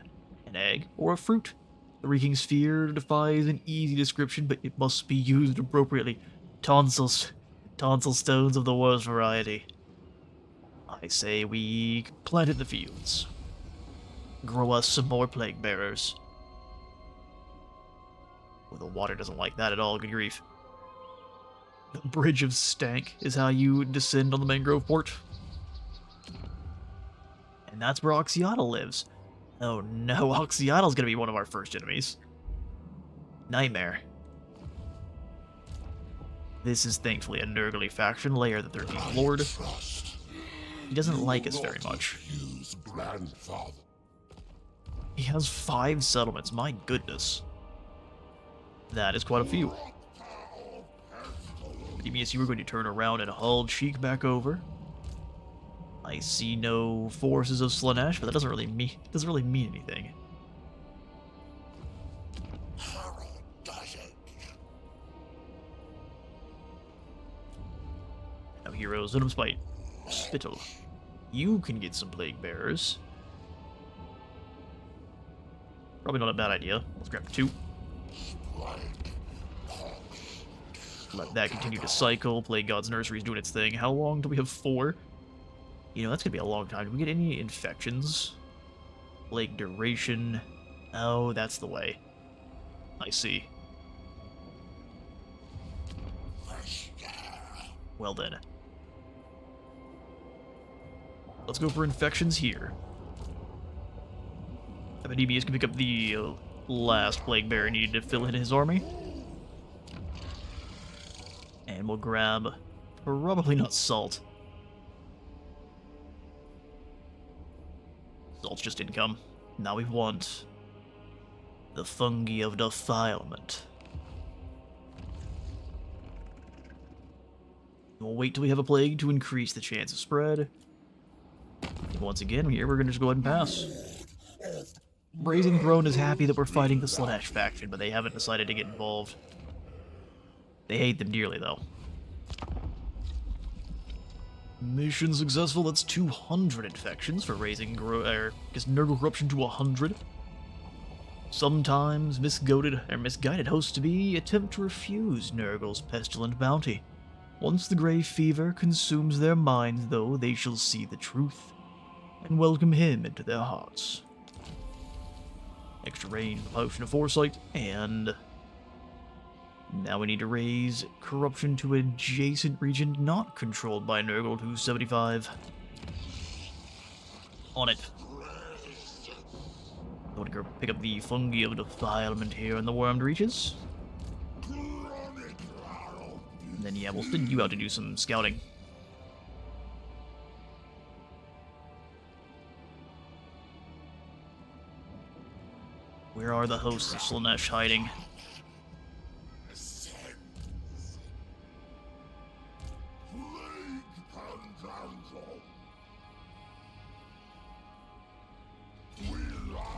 An egg or a fruit. The reeking sphere defies an easy description, but it must be used appropriately. Tonsil stones of the worst variety. I say we plant it in the fields. Grow us some more plague bearers. Well, the water doesn't like that at all, good grief. The Bridge of Stank is how you descend on the mangrove port. And that's where Oxyotl lives. Oh no, Oxyotl's gonna be one of our first enemies. Nightmare. This is thankfully a Nurgle faction, Lair the 13th Lord. He doesn't like us very much. He has 5 settlements, my goodness. That is quite a few. Epidemius, you were going to turn around and haul Cheek back over. I see no forces of Slaanesh, but that doesn't really mean anything. Now heroes, let him spite. Spittle. You can get some plague bearers. Probably not a bad idea. Let's grab 2. Let that continue to cycle. Plague God's Nursery is doing its thing. How long do we have? 4? You know, that's gonna be a long time. Do we get any infections? Plague duration. Oh, that's the way. I see. Well then. Let's go for infections here. Epidemius can pick up the last plague bearer needed to fill in his army. And we'll grab probably not salt. Salt's just income. Now we want the fungi of defilement. We'll wait till we have a plague to increase the chance of spread. And once again, here we're going to just go ahead and pass. Brazen Throne is happy that we're fighting the Slaanesh faction, but they haven't decided to get involved. They hate them dearly, though. Mission successful. That's 200 infections for raising Nurgle corruption to 100. Sometimes misguided hosts to be attempt to refuse Nurgle's pestilent bounty. Once the grey fever consumes their minds, though, they shall see the truth and welcome him into their hearts. Extra range, the Potion of Foresight, and now we need to raise corruption to adjacent region not controlled by Nurgle to 75. On it. I want to go pick up the fungi of defilement here in the Wormed Reaches. And then, yeah, we'll send you out to do some scouting. Where are the hosts of Slaanesh hiding?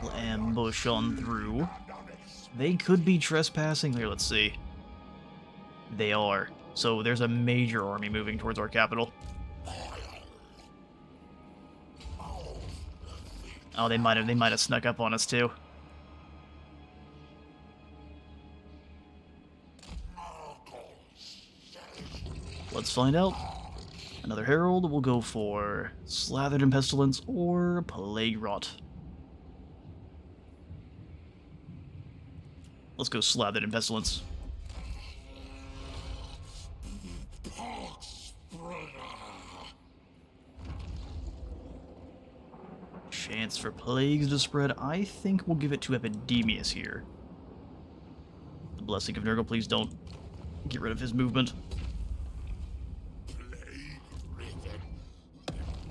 We'll ambush on through. They could be trespassing. Here, let's see. They are. So there's a major army moving towards our capital. Oh, they might have snuck up on us too. Let's find out. Another herald. We'll go for Slathered in Pestilence or Plague Rot. Let's go Slathered in Pestilence. Chance for plagues to spread. I think we'll give it to Epidemius here. The Blessing of Nurgle, please don't get rid of his movement.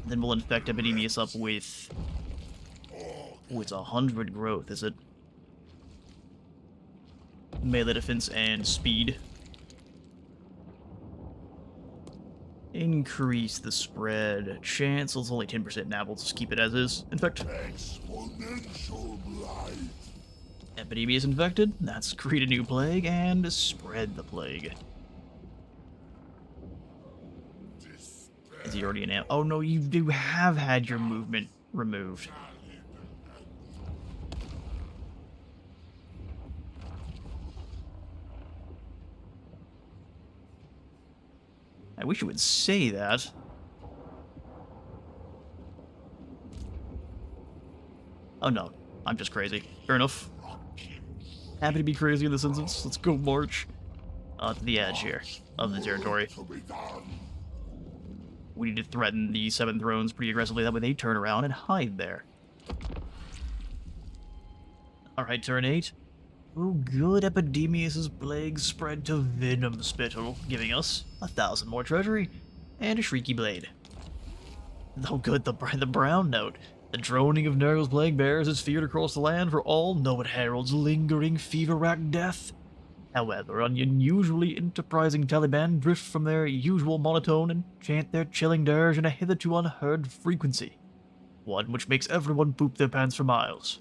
Then we'll infect Epidemius up with... Oh, it's 100 growth, is it? Melee defense and speed. Increase the spread. Chance, it's only 10% now. We'll just keep it as is. Infect. Epidemius infected. That's create a new plague and spread the plague. Is he already in? Oh no, you do have had your movement removed. I wish you would say that. Oh no, I'm just crazy. Fair enough. Happy to be crazy in this instance. Let's go march to the edge here of the territory. We need to threaten the Seven Thrones pretty aggressively, that way they turn around and hide there. Alright, turn 8. Oh good, Epidemius' plague spread to Venom Spittle, giving us 1,000 more treasury and a Shrieky Blade. Oh good, the brown note. The droning of Nurgle's plague bearers is feared across the land, for all know it heralds lingering fever-racked death. However, an unusually enterprising Taliban drift from their usual monotone and chant their chilling dirge in a hitherto unheard frequency. One which makes everyone poop their pants for miles.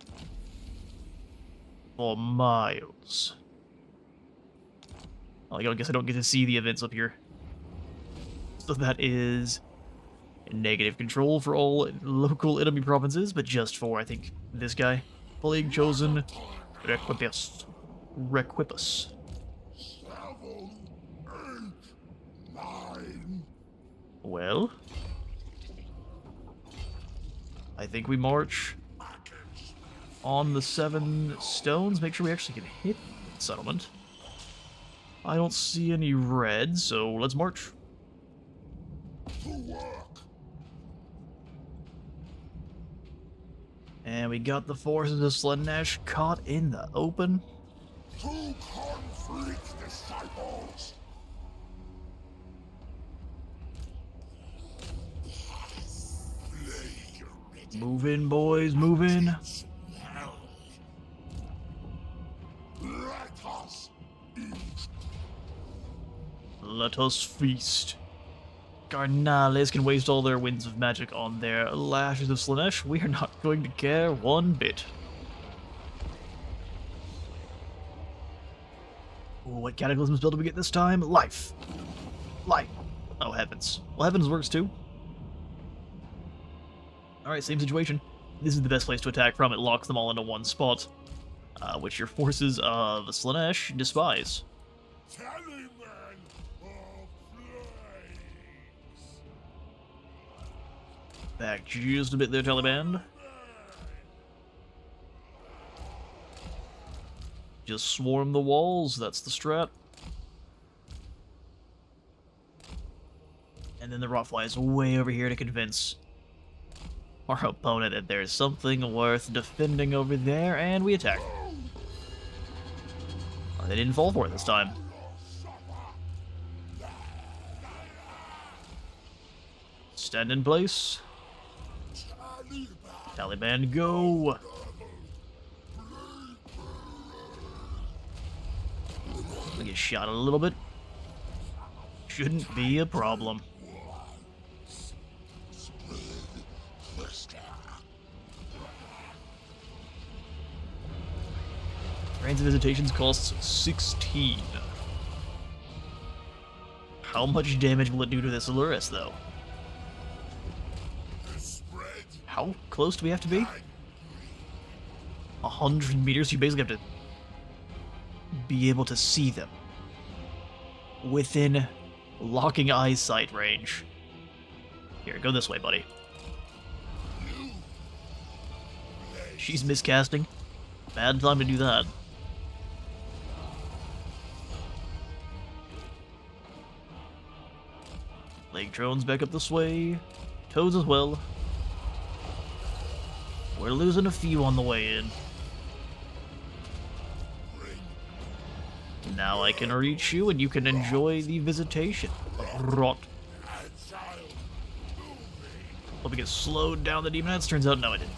For miles. Oh, I guess I don't get to see the events up here. So that is negative control for all local enemy provinces, but just for, I think, this guy. Plague Chosen Requipus. Requipus. 7, 8, 9. Well, I think we march on the 7 stones. Make sure we actually can hit the settlement. I don't see any red, so let's march. To work. And we got the forces of Slaanesh caught in the open. To conflict disciples. Move in, boys, move in. Let us eat. Let us feast. Cardinales can waste all their winds of magic on their lashes of Slaanesh. We are not going to care one bit. Ooh, what cataclysm spell did we get this time? Life. Life. Oh, heavens. Well, heavens works too. Alright, same situation. This is the best place to attack from. It locks them all into one spot, which your forces of Slaanesh despise. Tallyman of plagues. Back just a bit there, Taliban. Just swarm the walls, that's the strat. And then the Rotfly is way over here to convince our opponent that there's something worth defending over there, and we attack. Oh, they didn't fall for it this time. Stand in place. Taliban, go! We get shot a little bit. Shouldn't be a problem. Transit visitations costs 16. How much damage will it do to this Allurus, though? How close do we have to be? 100 meters? You basically have to be able to see them. Within locking eyesight range. Here, go this way, buddy. She's miscasting. Bad time to do that. Plague drones back up this way. Toads as well. We're losing a few on the way in. Now I can reach you and you can enjoy the visitation. Rot. Hope we get slowed down the demon heads. Turns out, no, I didn't.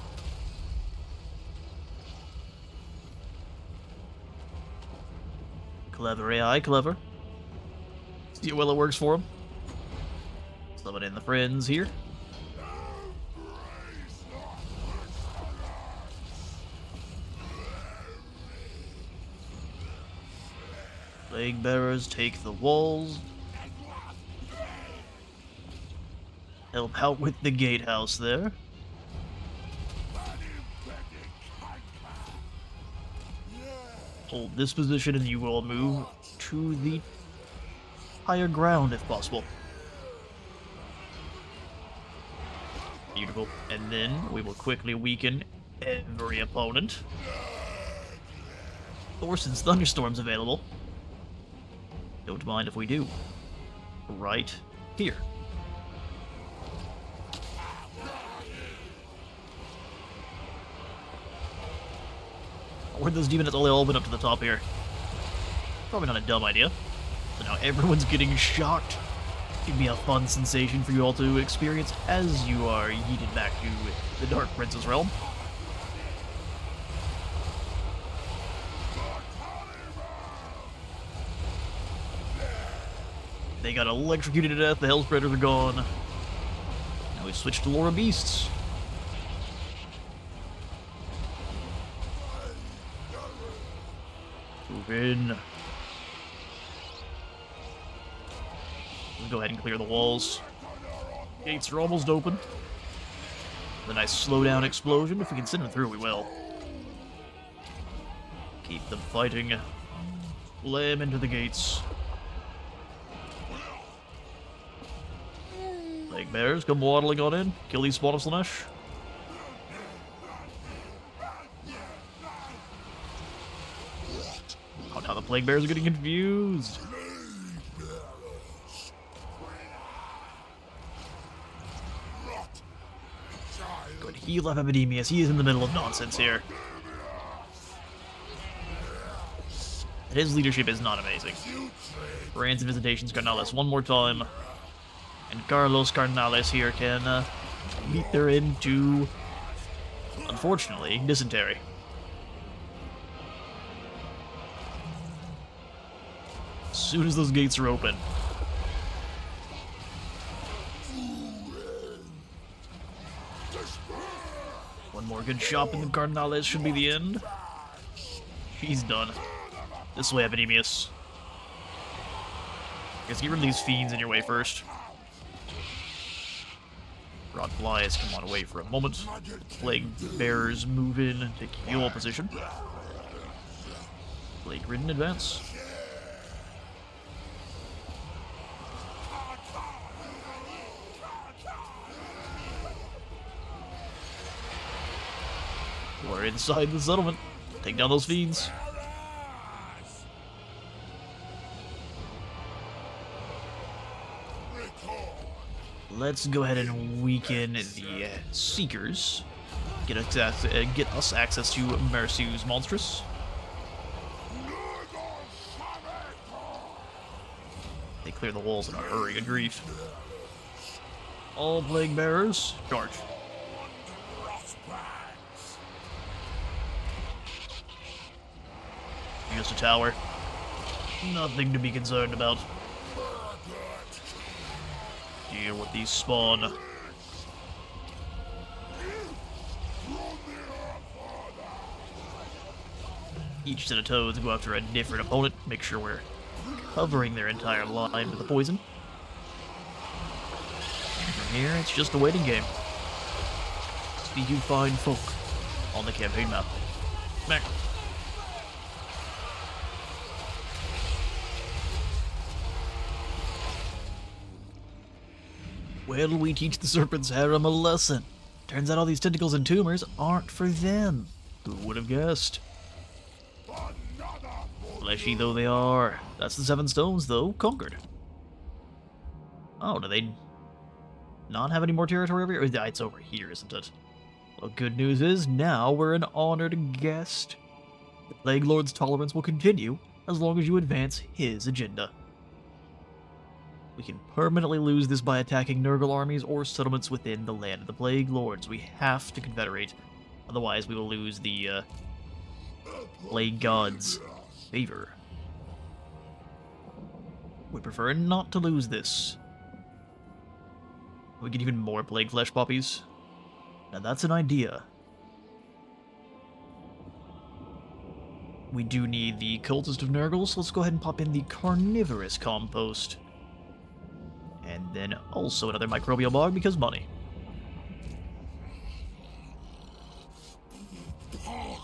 Clever AI, clever. See how well it works for him. Summon in the friends here. Plague bearers take the walls. Help out with the gatehouse there. Hold this position and you will move to the higher ground if possible. Beautiful. And then we will quickly weaken every opponent. Or since Thunderstorm's available, don't mind if we do. Right here. Where'd those demons all open up to the top here? Probably not a dumb idea. So now everyone's getting shocked. It'd be a fun sensation for you all to experience as you are yeeted back to the Dark Princess realm. They got electrocuted to death, the Hellspreaders are gone. Now we've switched to Laura Beasts. Move in. Let's go ahead and clear the walls. Gates are almost open. The nice slow-down explosion. If we can send them through, we will. Keep them fighting. Slam into the gates. Plague bears, come waddling on in. Kill these spawn of Slanesh. Oh, now the plague bears are getting confused. Good, heal up Epidemius. He is in the middle of nonsense here. And his leadership is not amazing. Brands and Visitations Carnales one more time. And Carlos Carnales here can meet their end to, unfortunately, dysentery. As soon as those gates are open. One more good shot and the Carnales should be the end. He's done. This way, Epidemius. Guess get rid of these fiends in your way first. Rod Flies, come on away for a moment. Plague Bearers move in, take heal position. Plague Ridden advance. We're inside the settlement. Take down those fiends. Let's go ahead and weaken the Seekers. Get us access to Mercy's Monstrous. They clear the walls in a hurry, good grief. All Plague Bearers, charge. Just a tower. Nothing to be concerned about. Deal with these spawn. each set of toads go after a different opponent. Make sure we're covering their entire line with the poison. From here, it's just a waiting game. See you find folk on the campaign map. Smack. Well, we teach the Serpent's Harem a lesson. Turns out all these tentacles and tumors aren't for them. Who would have guessed? Fleshy though they are. That's the 7 stones, though, conquered. Oh, do they not have any more territory over here? It's over here, isn't it? Well, good news is, now we're an honored guest. The Plague Lord's tolerance will continue as long as you advance his agenda. We can permanently lose this by attacking Nurgle armies or settlements within the land of the Plague Lords. We have to confederate, otherwise we will lose the Plague God's favor. We prefer not to lose this. We get even more Plague Flesh Poppies. Now that's an idea. We do need the Cultist of Nurgle, so let's go ahead and pop in the Carnivorous Compost. And then also another Microbial Bog, because money.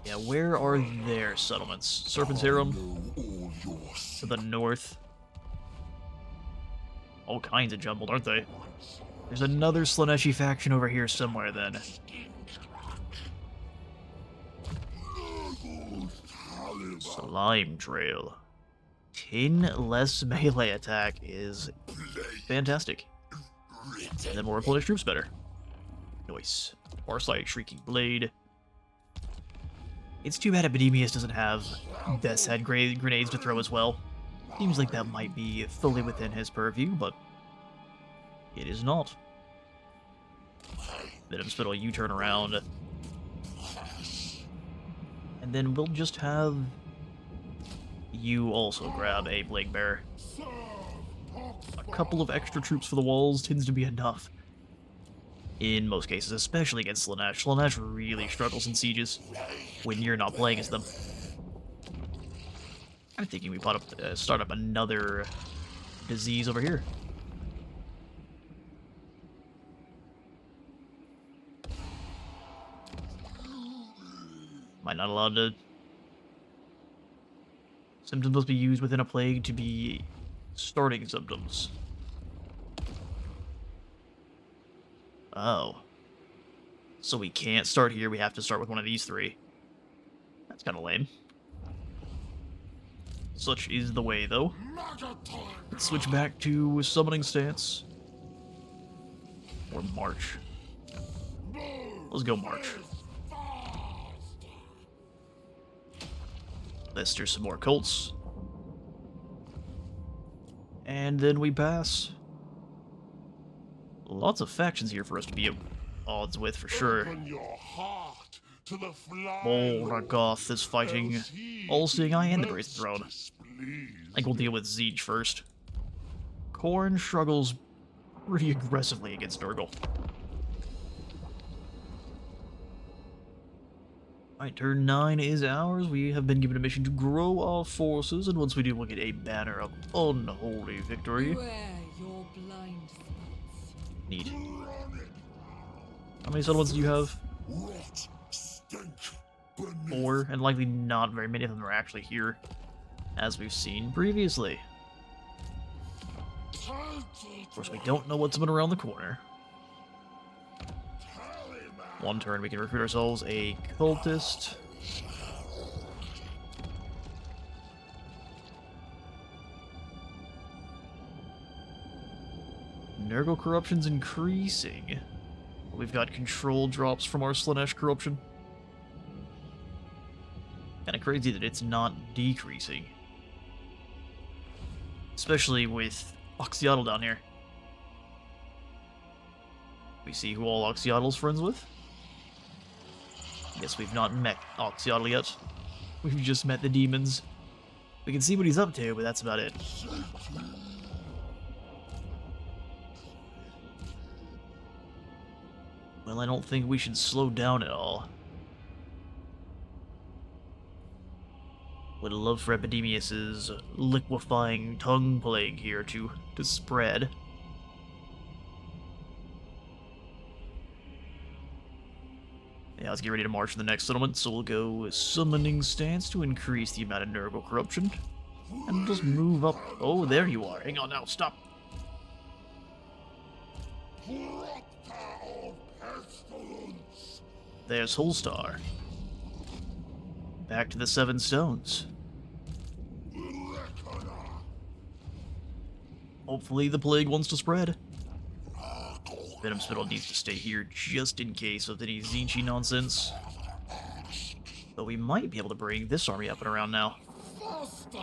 Yeah, where are their settlements? Serpent's Harem? To the north. All kinds of jumbled, aren't they? There's another Slaaneshi faction over here somewhere, then. Slime Trail. 10 less melee attack is fantastic. And then more replenished troops better. Nice. Farsight, Shrieking Blade. It's too bad Epidemius doesn't have Death's Head grenades to throw as well. Seems like that might be fully within his purview, but it is not. Venom Spittle, you turn around. And then we'll just have you also grab a Plague Bearer. A couple of extra troops for the walls tends to be enough. In most cases, especially against Slaanesh. Slaanesh really struggles in sieges when you're not playing as them. I'm thinking we start up another disease over here. Am I not allowed to? Symptoms must be used within a plague to be starting symptoms. Oh. So we can't start here, we have to start with one of these 3. That's kind of lame. Such is the way, though. Let's switch back to summoning stance. Or march. Let's go march. Let's do some more cults. And then we pass. Lots of factions here for us to be at odds with, for sure. Goth is fighting All-Seeing Eye and the Brazen Throne. I think we'll deal with Siege first. Khorne struggles pretty aggressively against Nurgle. Alright, turn 9 is ours. We have been given a mission to grow our forces, and once we do, we'll get a banner of unholy victory. Neat. How many settlements do you have? 4, and likely not very many of them are actually here, as we've seen previously. Of course, we don't know what's been around the corner. One turn, we can recruit ourselves a cultist. Nurgle corruption's increasing. We've got control drops from our Slaanesh corruption. Kinda crazy that it's not decreasing. Especially with Oxyotl down here. We see who all Oxyotl's friends with. Guess we've not met Oxyotl yet. We've just met the demons. We can see what he's up to, but that's about it. Well, I don't think we should slow down at all. Would love for Epidemius's liquefying tongue plague here to spread. Yeah, let's get ready to march to the next settlement, so we'll go Summoning Stance to increase the amount of Nurgle corruption. And just move up. Oh, there you are. Hang on now, stop. There's Holstar. Back to the Seven Stones. Hopefully the plague wants to spread. Venom Spittle needs to stay here just in case of any Zinchi nonsense. But we might be able to bring this army up and around now. Do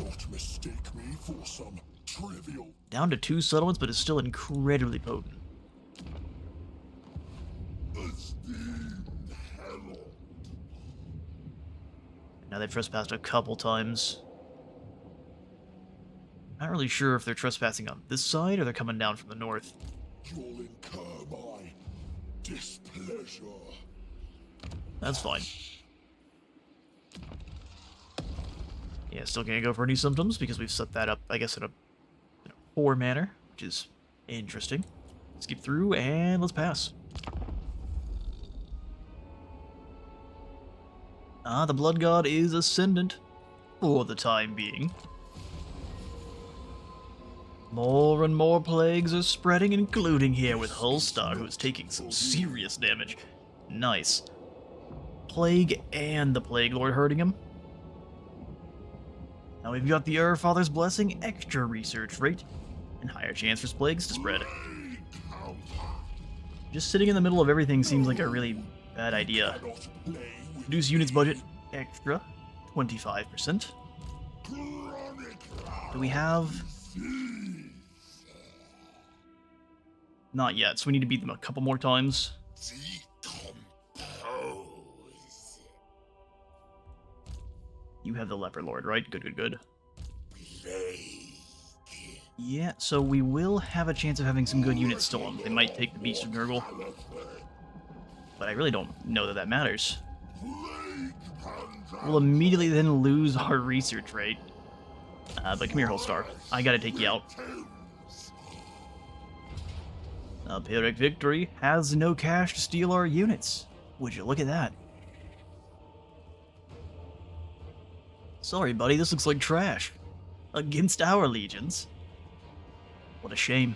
not mistake me for some trivial. Down to 2 settlements, but it's still incredibly potent. Now they've trespassed a couple times. Not really sure if they're trespassing on this side or they're coming down from the north. You'll incur my displeasure. That's fine. Yeah, still can't go for any symptoms because we've set that up, I guess, in a poor manner, which is interesting. Skip through and let's pass. The Blood God is ascendant for the time being. More and more plagues are spreading, including here with Holstar, who is taking some serious damage. Nice. Plague and the Plague Lord hurting him. Now we've got the Father's Blessing, extra research rate, and higher chance for plagues to spread. Just sitting in the middle of everything seems like a really bad idea. Reduce units budget, extra, 25%. Do we have... Not yet, so we need to beat them a couple more times. You have the Leper Lord, right? Good, good, good. Yeah, so we will have a chance of having some good units still on. They might take the Beast of Nurgle. But I really don't know that that matters. We'll immediately then lose our research rate. But come here, Holstar. I gotta take you out. Pyrrhic Victory has no cash to steal our units. Would you look at that? Sorry, buddy, this looks like trash. Against our legions. What a shame.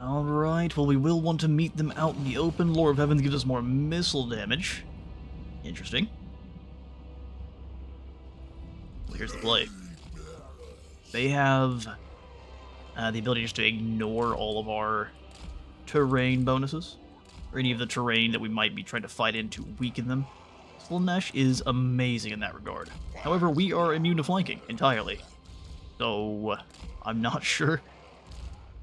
Alright, well we will want to meet them out in the open. Lord of Heavens gives us more missile damage. Interesting. Well, here's the play. They have the ability just to ignore all of our terrain bonuses, or any of the terrain that we might be trying to fight in to weaken them. Slaanesh is amazing in that regard. However, we are immune to flanking entirely. So, I'm not sure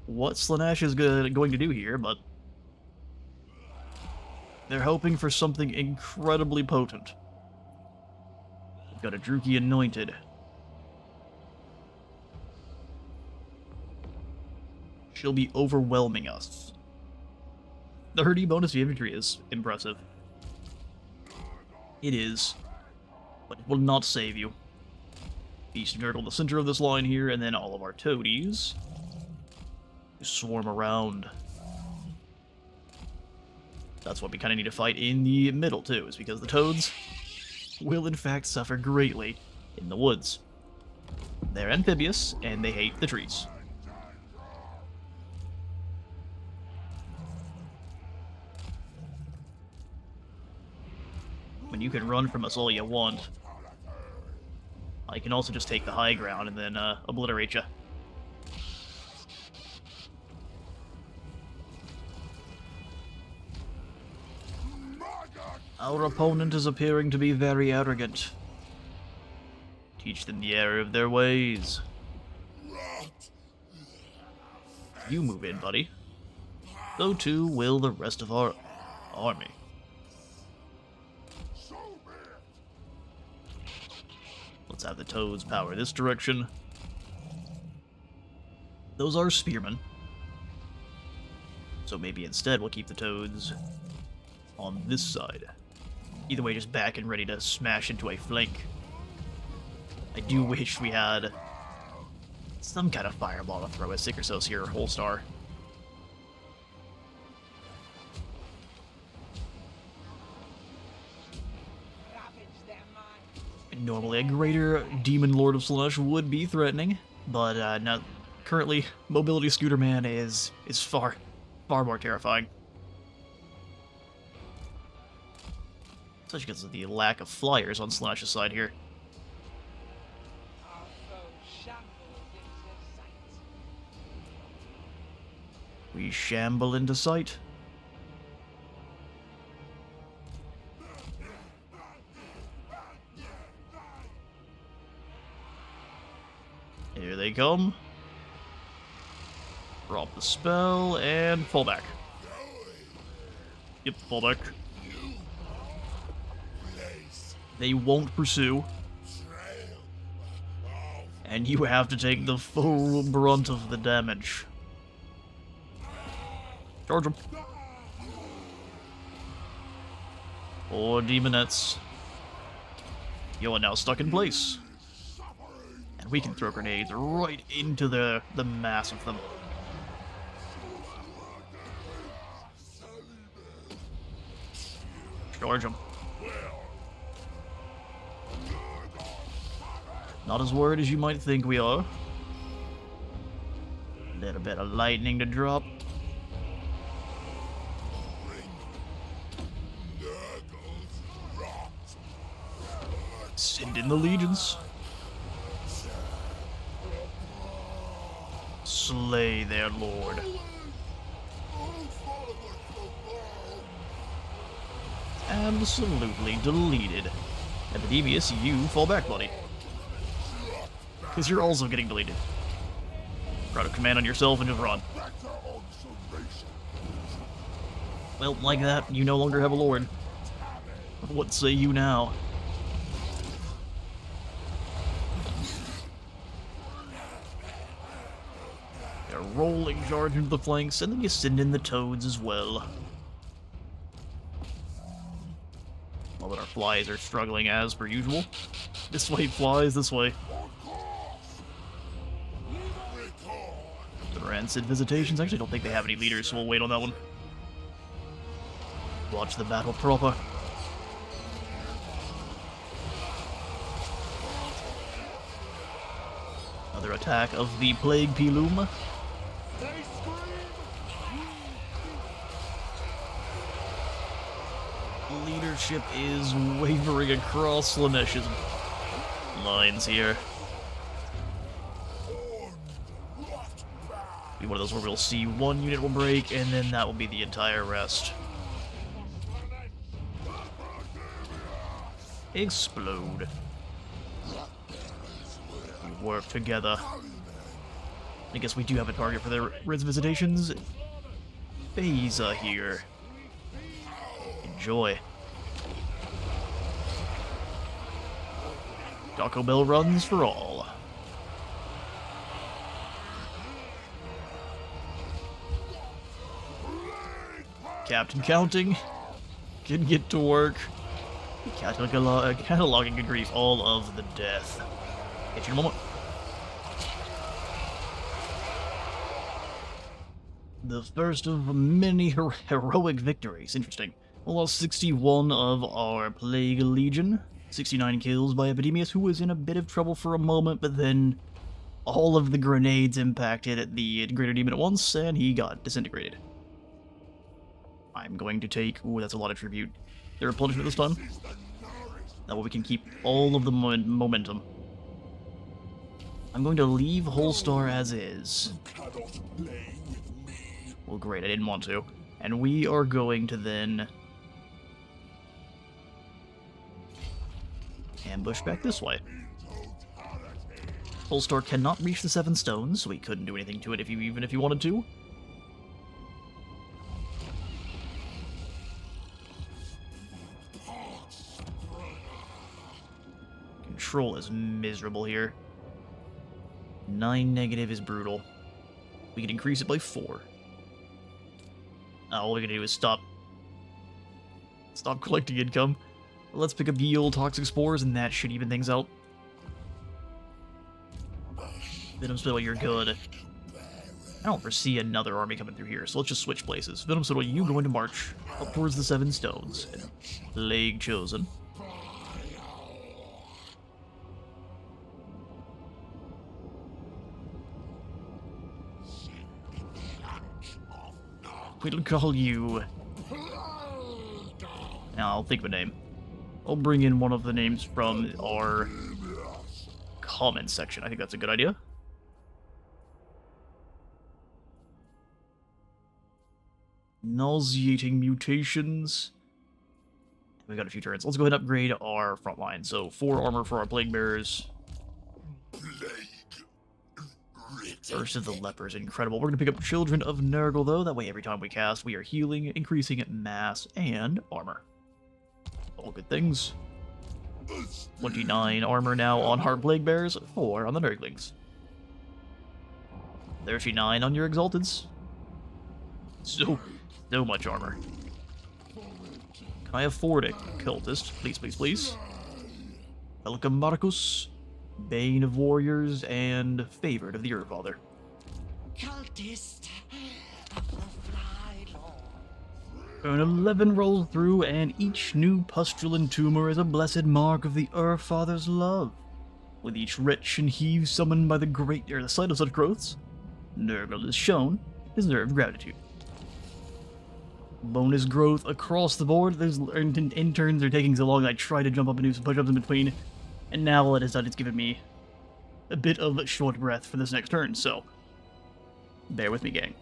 what Slaanesh is going to do here, but they're hoping for something incredibly potent. We've got a Druki Anointed. She'll be overwhelming us. The 30 bonus to infantry is impressive. It is, but it will not save you. Beast of Nurgle, the center of this line here, and then all of our toadies swarm around. That's what we kind of need to fight in the middle, too, is because the toads will, in fact, suffer greatly in the woods. They're amphibious, and they hate the trees. When you can run from us all you want, I can also just take the high ground and then obliterate you. Our opponent is appearing to be very arrogant. Teach them the error of their ways. You move in, buddy. So too will the rest of our army. Let's have the toads power this direction. Those are spearmen. So maybe instead we'll keep the toads on this side. Either way, just back and ready to smash into a flank. I do wish we had some kind of fireball to throw at Sickersos here, Holstar. Normally, a greater Demon Lord of Slaanesh would be threatening, but now, currently, Mobility Scooter Man is far more terrifying. Especially because of the lack of flyers on Slaanesh's side here. We shamble into sight. Here they come. Drop the spell and fall back. Yep, fall back. They won't pursue. And you have to take the full brunt of the damage. Charge them. 4 demonettes. You are now stuck in place. And we can throw grenades right into the mass of them. Charge them. Not as worried as you might think we are. Little bit of lightning to drop. Send in the legions. Slay their lord. Absolutely deleted. Epidemius, you fall back, buddy. Because you're also getting deleted. Write a command on yourself and just run. Well, like that, you no longer have a lord. What say you now? They're rolling charge into the flanks, and then you send in the toads as well. Well, but our flies are struggling as per usual. This way, flies, this way. The Rancid Visitations, actually don't think they have any leaders, so we'll wait on that one. Watch the battle proper. Another attack of the Plague Pilum. Leadership is wavering across Slaanesh's lines here. Be one of those where we'll see one unit will break, and then that will be the entire rest. Explode. We work together. I guess we do have a target for their Rinse Visitations. Beza here. Enjoy. Taco Bell runs for all. Captain Counting can get to work. Cataloging in grief all of the death. Get your moment. The first of many heroic victories. Interesting. We lost 61 of our Plague Legion. 69 kills by Epidemius, who was in a bit of trouble for a moment, but then all of the grenades impacted the Greater Demon at once, and he got disintegrated. I'm going to take... Ooh, that's a lot of tribute. The replenishment this time. That way we can keep all of the momentum. I'm going to leave Holstar as is. Well, great, I didn't want to. And we are going to then... ambush back this way. Holstar cannot reach the 7 stones, so he couldn't do anything to it even if he wanted to. Control is miserable here. 9 negative is brutal. We can increase it by 4. All we're gonna do is stop collecting income. Let's pick up yield toxic spores, and that should even things out. Venom Spittle, you're good. I don't foresee another army coming through here, so let's just switch places. Venom Spittle, you going to march up towards the 7 stones. Plague Chosen. We'll call you... Now, I'll think of a name. I'll bring in one of the names from our comment section. I think that's a good idea. Nauseating mutations. We got a few turns. Let's go ahead and upgrade our front line. So 4 armor for our plague bearers. First of the lepers, incredible. We're gonna pick up Children of Nurgle though. That way, every time we cast, we are healing, increasing mass and armor. All good things. 29 armor now on our plague bearers, 4 on the Nurglings. 39 on your exalteds. So much armor. Can I afford a cultist? Please, please, please. Welcome, Marcus. Bane of Warriors and Favorite of the Earth Father. Cultist of the Fly Lord. An 11 rolls through, and each new pustule and tumor is a blessed mark of the Earth Father's love. With each wretch and heave summoned by the sight of such growths, Nurgle is shown deserved gratitude. Bonus growth across the board. Those interns are taking so long I try to jump up and do some push-ups in between. And now all it has done is given me a bit of a short breath for this next turn, so bear with me, gang.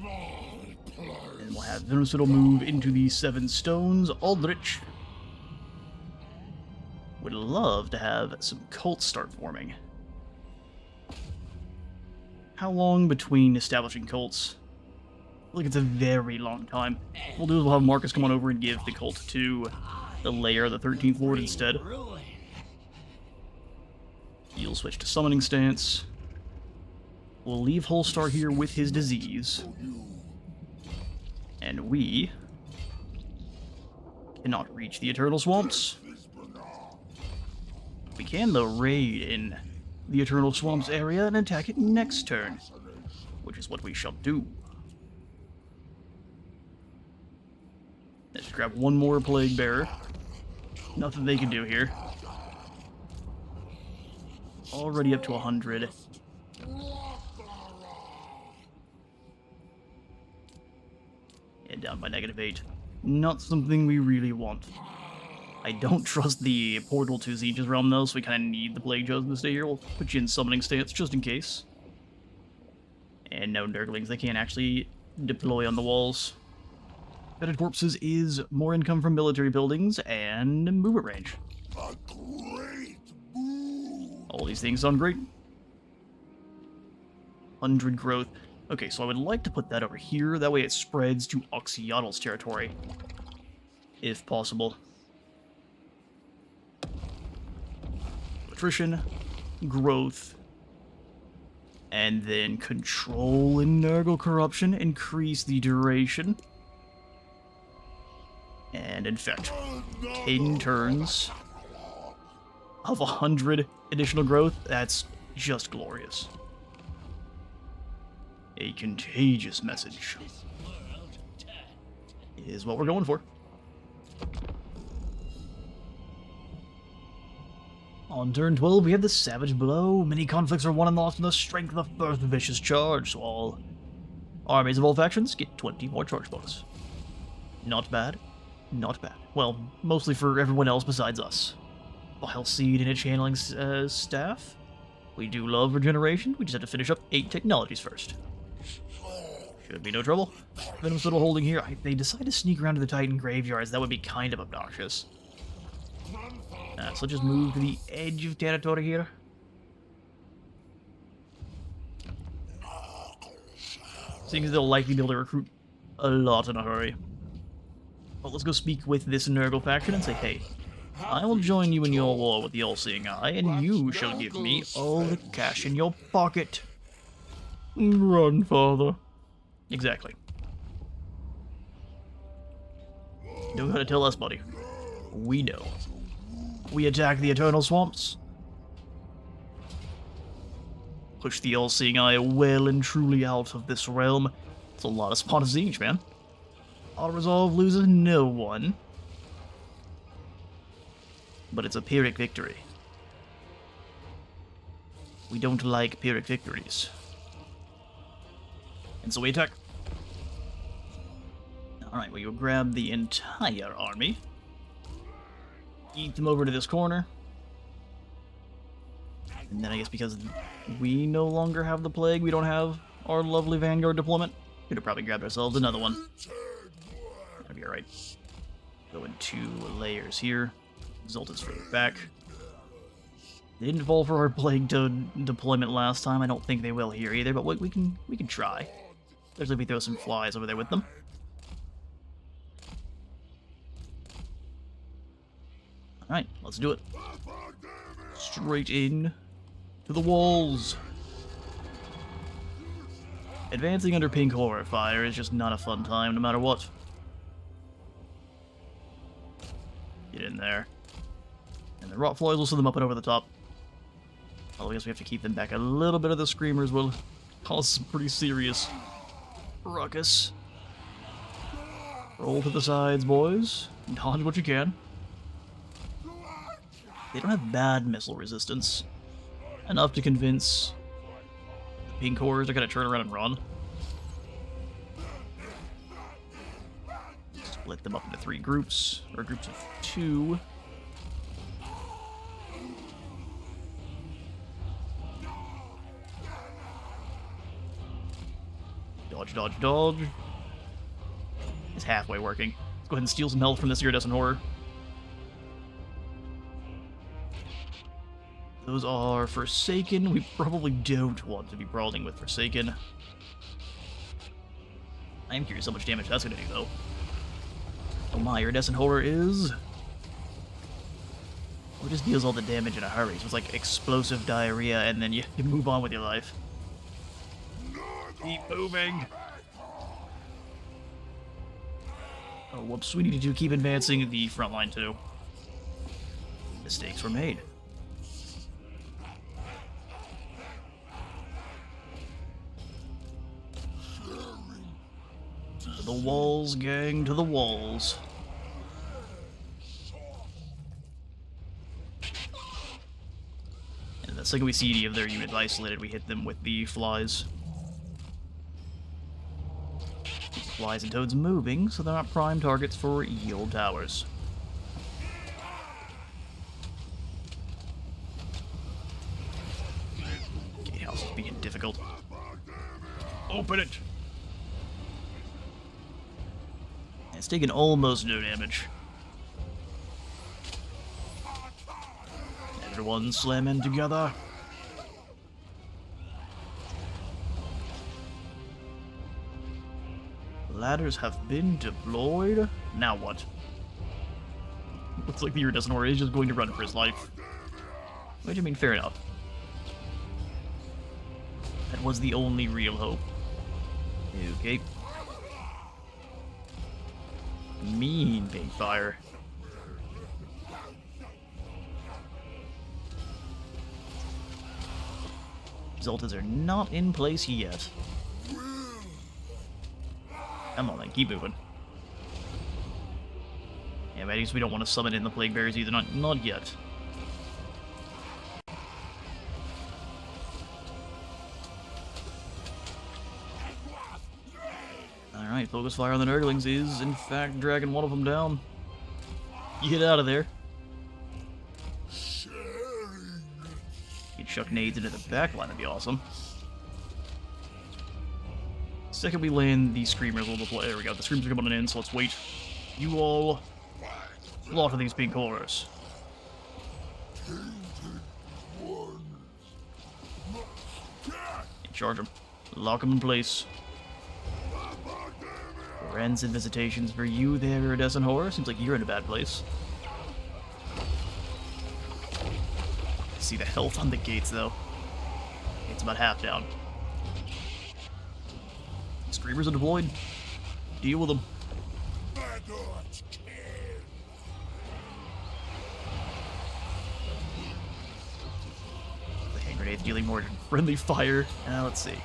And we'll have Venom Spittle move into the 7 stones. Aldrich would love to have some cults start forming. How long between establishing cults? I feel like it's a very long time. What we'll do is we'll have Marcus come on over and give the cult to the lair, the 13th Lord, instead. You'll switch to summoning stance. We'll leave Holstar here with his disease. And we cannot reach the Eternal Swamps. We can, though, raid in the Eternal Swamps area and attack it next turn, which is what we shall do. Let's grab one more Plague Bearer. Nothing they can do here. Already up to 100. And down by -8. Not something we really want. I don't trust the portal to Siege's Realm though, so we kind of need the Plague Chosen to stay here. We'll put you in summoning stance just in case. And no Nurglings, they can't actually deploy on the walls. Fetid Corpses is more income from military buildings and movement range. A great move. All these things sound great. 100 growth. Okay, so I would like to put that over here. That way it spreads to Oxyotl's territory, if possible. Attrition, growth, and then control and Nurgle corruption. Increase the duration. And infect. 10 turns of 100 additional growth. That's just glorious. A contagious message is what we're going for. On turn 12, we have the Savage Blow. Many conflicts are won and lost in the strength of the first vicious charge, so all armies of all factions get 20 more charge bonus. Not bad. Not bad. Well, mostly for everyone else besides us. Vile Seed and a channeling staff. We do love regeneration. We just have to finish up 8 technologies first. Should be no trouble. Venom Spittle holding here. They decide to sneak around to the Titan graveyards. That would be kind of obnoxious. So let's just move to the edge of territory here. Seeing as they'll likely be able to recruit a lot in a hurry. Well, let's go speak with this Nurgle faction and say, hey, I will join you in your war with the All-Seeing Eye, and you shall give me all the cash in your pocket. Run, father. Exactly. Don't gotta tell us, buddy. We know. We attack the Eternal Swamps. Push the All-Seeing Eye well and truly out of this realm. It's a lot of Spawn of Siege, man. Auto-resolve loses no one. But it's a Pyrrhic victory. We don't like Pyrrhic victories. And so we attack. Alright, well, you'll grab the entire army. Eat them over to this corner. And then I guess because we no longer have the plague, we don't have our lovely Vanguard deployment, we'd have probably grabbed ourselves another one. That'd be alright. Go in 2 layers here. Exalted's further back. They didn't fall for our plague deployment last time. I don't think they will here either, but we can try. Especially if we throw some flies over there with them. Alright, let's do it. Straight in to the walls. Advancing under pink horror fire is just not a fun time, no matter what. Get in there. And the rot flies will send them up and over the top. Although I guess we have to keep them back a little bit of the screamers will cause some pretty serious ruckus. Roll to the sides, boys. Dodge what you can. They don't have bad missile resistance. Enough to convince the pink horrors are gonna turn around and run. Split them up into 3 groups, or groups of 2. Dodge, dodge, dodge. It's halfway working. Let's go ahead and steal some health from this iridescent horror. Those are Forsaken. We probably don't want to be brawling with Forsaken. I am curious how much damage that's going to do, though. Oh my, iridescent horror is... Or just deals all the damage in a hurry. So it's like explosive diarrhea, and then you move on with your life. Keep moving! Oh, whoops, we need to keep advancing the front line, too. Mistakes were made. To the walls, gang, to the walls. And the second we see any of their units isolated, we hit them with the flies. Flies and toads moving, so they're not prime targets for yield towers. Gatehouse is being difficult. Open it! It's taken almost no damage. Everyone slamming together. Ladders have been deployed. Now what? Looks like the iridescent horror is just going to run for his life. Which, I mean, fair enough. That was the only real hope. Okay. Mean pink fire. Exalteds are not in place yet. Come on then, keep moving. Yeah, but I guess we don't want to summon in the Plague Bearers either, not yet. Alright, focus fire on the Nurglings is, in fact, dragging one of them down. Get out of there. You chuck nades into the back line, that'd be awesome. Second we land the Screamers, we'll deploy. There we go, the Screamers are coming in, so let's wait. You all slaughter these pink horrors. Charge them. Lock them in place. Friends and visitations for you there, iridescent horror. Seems like you're in a bad place. See the health on the gates, though. It's about half down. Screamers are deployed. Deal with them. Grenades dealing more friendly fire. Let's see.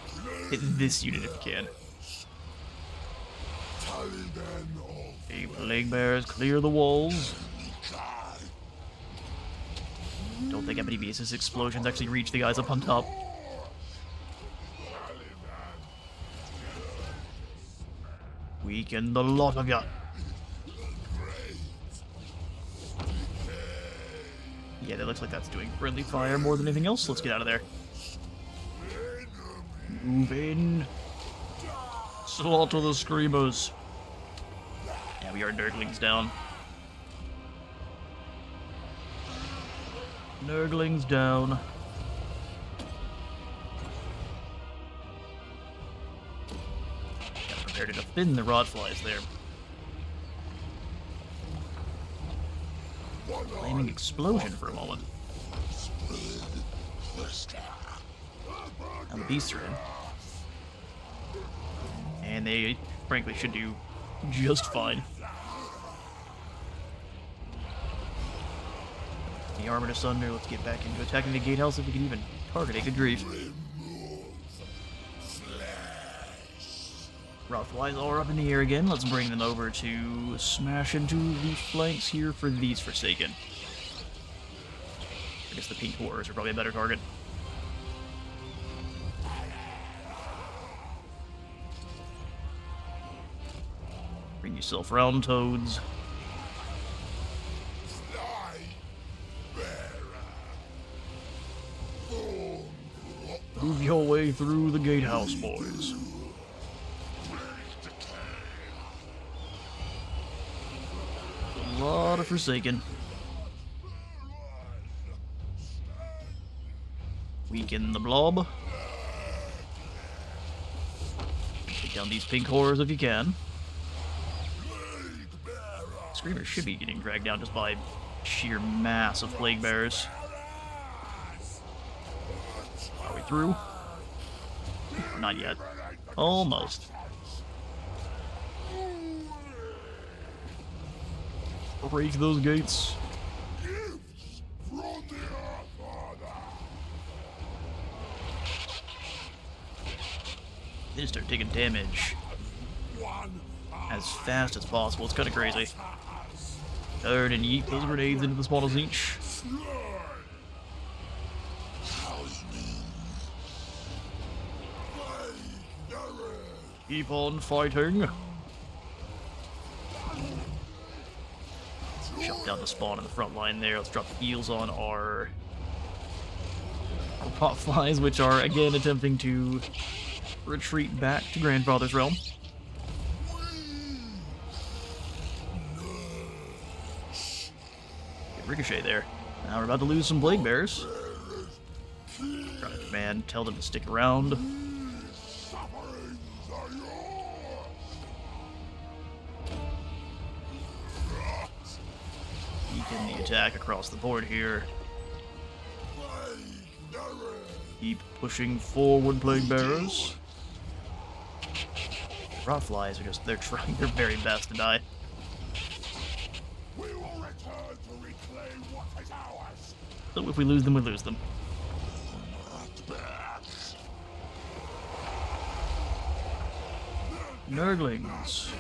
Hit this unit if you can. Hey, plague bears, clear the walls. Don't think MDBS's explosions actually reach the guys up on top. Weaken the lot of ya. Yeah, that looks like that's doing friendly fire more than anything else. Let's get out of there. Move in. Slaughter the screamers. Yeah, we are Nurglings down. Nurglings down. Got prepared to defend the rotflies there. Flaming explosion for a moment. Now the beasts are in. And they, frankly, should do just fine. The armor asunder, let's get back into attacking the gatehouse if we can even target it. Good grief. Rothflies are up in the air again. Let's bring them over to smash into the flanks here for these Forsaken. I guess the pink horrors are probably a better target. Bring yourself round, toads. Move your way through the gatehouse, boys. A lot of Forsaken. Weaken the blob. Take down these pink horrors if you can. Screamers should be getting dragged down just by sheer mass of plague bearers. Are we through? Not yet. Almost. Break those gates. They just start taking damage as fast as possible. It's kind of crazy. Turn and yeet those grenades into the spawners each. Keep on fighting. Shut down the spawn in the front line there. Let's drop the heals on our pot flies, which are again attempting to retreat back to Grandfather's Realm. Get Ricochet there. Now we're about to lose some Plague Bears. Trying to command, tell them to stick around. Weaken the attack across the board here. Keep pushing forward, Plague Bearers. Rotflies are just, they're trying their very best to die. So if we lose them, we lose them. Nurglings,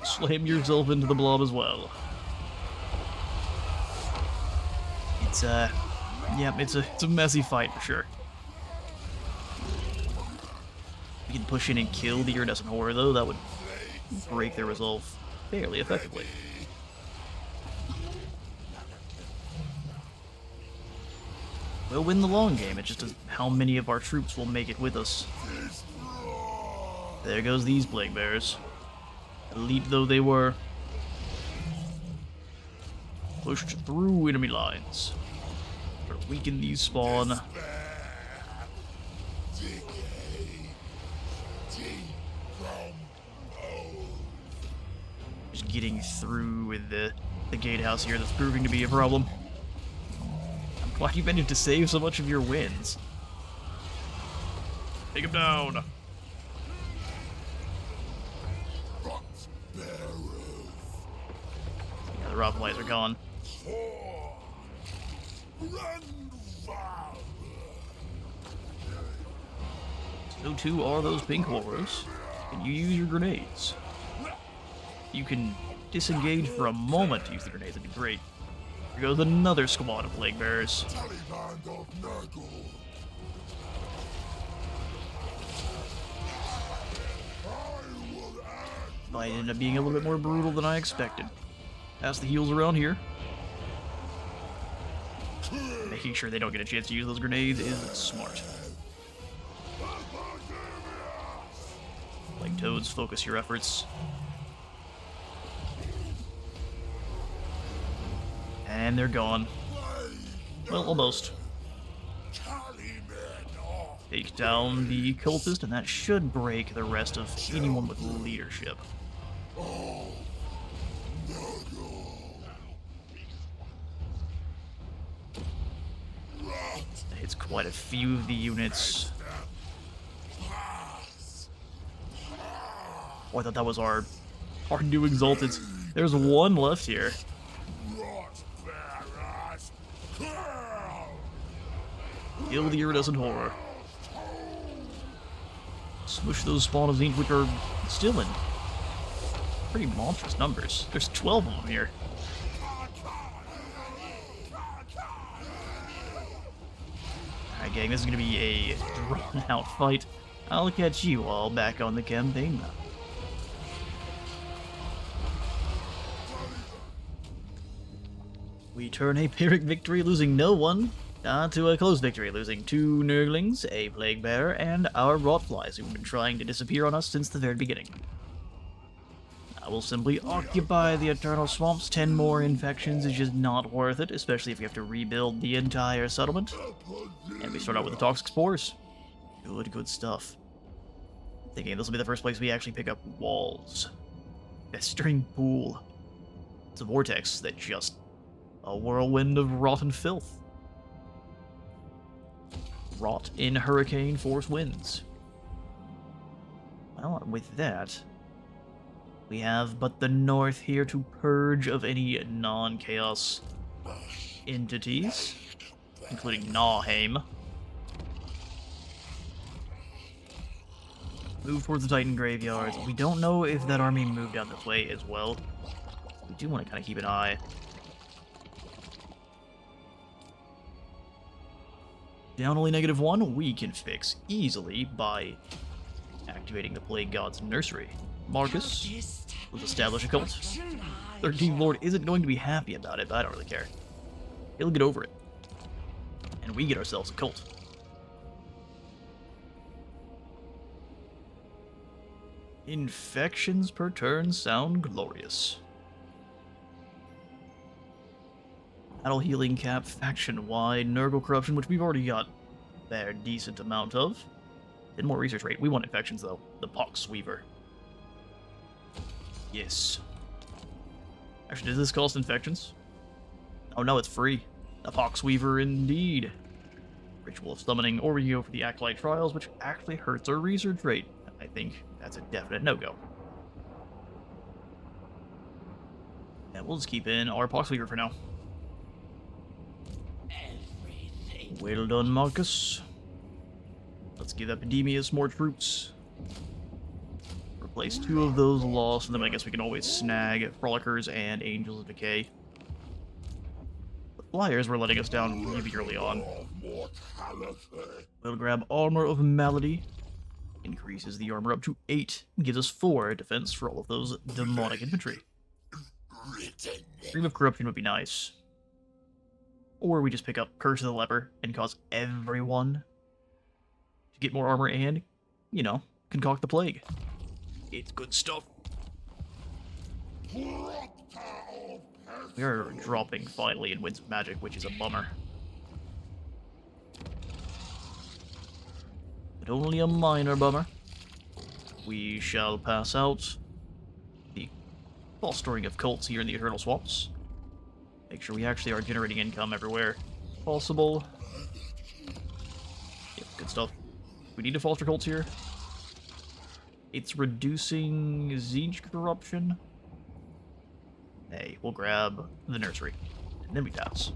slam yourself into the blob as well. It's yeah, it's a messy fight for sure. We can push in and kill the iridescent horror though, that would break their resolve fairly effectively. We'll win the long game, it's just how many of our troops will make it with us. There goes these Plague Bears. Elite though they were. Pushed through enemy lines. Try to weaken these spawn. Just getting through with the gatehouse here, that's proving to be a problem. I'm glad you managed to save so much of your wins. Take him down. Yeah, the Rothflies are gone. So too are those pink horrors. Can you use your grenades? You can disengage for a moment to use the grenades, that'd be great. Here goes another squad of plague bearers. Taliban of Nurgle. Might end up being a little bit more brutal than I expected. Pass the heals around here. Making sure they don't get a chance to use those grenades is smart. Like toads, focus your efforts. And they're gone. Well, almost. Take down the cultist, and that should break the rest of anyone with leadership. It's quite a few of the units. Oh, I thought that was our new exalted. There's one left here. Kill the iridescent horror. Smush those spawn of Zinch, which are still in pretty monstrous numbers. There's 12 of them here. Alright gang, this is gonna be a drawn out fight. I'll catch you all back on the campaign map. We turn a Pyrrhic victory, losing no one, to a close victory, losing 2 Nurglings, a Plague Bearer, and our Rotflies, who've been trying to disappear on us since the very beginning. I will simply occupy the Eternal Swamps. 10 more infections is just not worth it, especially if you have to rebuild the entire settlement. And we start out with the Toxic Spores. Good stuff. Thinking this will be the first place we actually pick up walls. Festering Pool. It's a vortex that just... a whirlwind of rotten filth. Rot in hurricane force winds. Well, with that, we have but the north here to purge of any non-chaos entities, including Nahheim. Move towards the Titan graveyards. We don't know if that army moved down this way as well. We do want to kind of keep an eye. Down only -1, we can fix easily by activating the Plague God's Nursery. Marcus, let's establish a cult. 13th Lord isn't going to be happy about it, but I don't really care. He'll get over it. And we get ourselves a cult. Infections per turn sound glorious. Battle healing cap, faction-wide, Nurgle corruption, which we've already got a decent amount of. And more research rate. We want infections, though. The Pox Weaver. Yes. Actually, does this cost infections? Oh no, it's free. The Pox Weaver, indeed. Ritual of Summoning, or we go for the Acolyte Trials, which actually hurts our research rate. I think that's a definite no-go. And we'll just keep in our Pox Weaver for now. Well done, Marcus. Let's give Epidemius more troops. Replace 2 of those lost, and then I guess we can always snag Frolickers and Angels of Decay. The Flyers were letting us down really early on. We'll grab Armor of Malady. Increases the armor up to 8. Gives us 4 defense for all of those demonic infantry. Dream of Corruption would be nice. Or we just pick up Curse of the Leper and cause everyone to get more armor and, you know, concoct the plague. It's good stuff. We are dropping finally in Winds of Magic, which is a bummer. But only a minor bummer. We shall pass out the fostering of cults here in the Eternal Swamps. Make sure we actually are generating income everywhere possible. Yep, good stuff. We need to foster cults here. It's reducing Zinch corruption. Hey, we'll grab the nursery. And then we pass.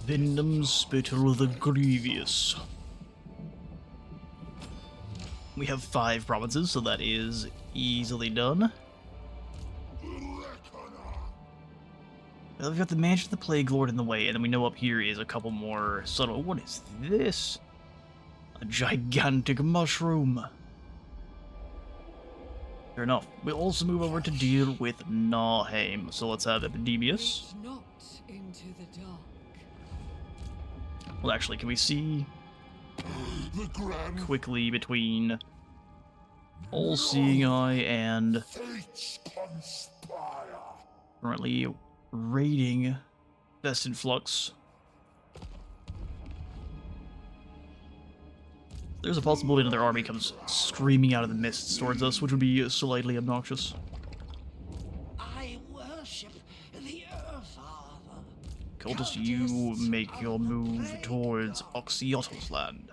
Venom Spittle the Grievous. We have 5 provinces, so that is easily done. Well, we've got the Mansion of the Plague Lord in the way, and then we know up here is a couple more subtle... What is this? A gigantic mushroom. Fair enough. We'll also move over to deal with Nahheim. So let's have Epidemius. Not into the dark. Well, actually, can we see The grand quickly between All-Seeing Eye and fates conspire. currently raiding Best in Flux? There's a possibility another army comes screaming out of the mists towards us, which would be slightly obnoxious. I worship the Earth Father. Cultist, you make your move towards Oxyotto's land.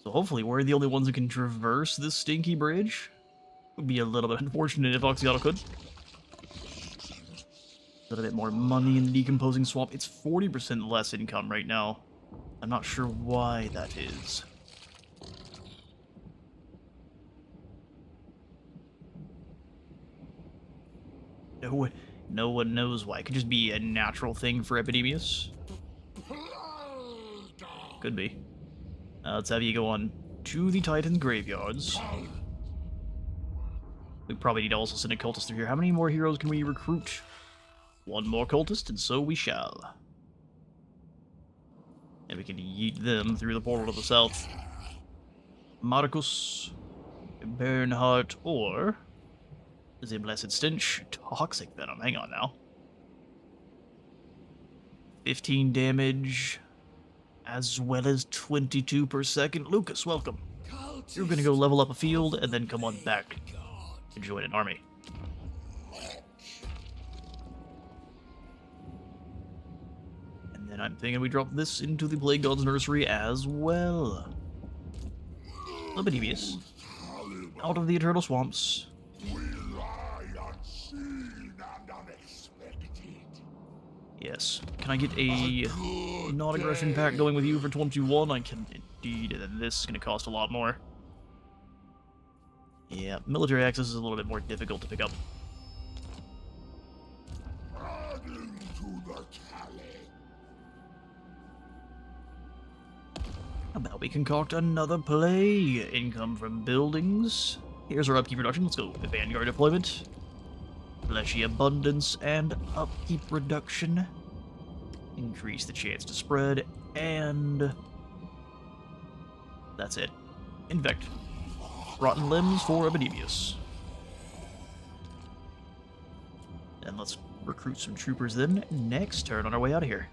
So hopefully we're the only ones who can traverse this stinky bridge. Would be a little bit unfortunate if Oxyotto could. A little bit more money in the decomposing swamp. It's 40% less income right now. I'm not sure why that is. No one knows why. It could just be a natural thing for Epidemius. Could be. Let's have you go on to the Titan graveyards. We probably need to also send a cultist through here. How many more heroes can we recruit? 1 more cultist, and so we shall. And we can yeet them through the portal to the south. Marcus, Bernhardt, or the Blessed Stench, Toxic Venom. Hang on now. 15 damage, as well as 22 per second. Lucas, welcome. You're gonna go level up a field, and then come on back to join an army. And then I'm thinking we drop this into the Plague God's Nursery as well. Epidemius, out of the Eternal Swamps. We lie unseen and unexpected. Yes. Can I get a non-aggression pack going with you for 21? I can indeed, and then this is going to cost a lot more. Yeah, military access is a little bit more difficult to pick up. Adding to the tally. How about we concoct another play? Income from buildings. Here's our upkeep reduction. Let's go. Vanguard deployment. Fleshy abundance and upkeep reduction. Increase the chance to spread, and that's it. Infect. Rotten limbs for Epidemius. And let's recruit some troopers then. Next turn on our way out of here.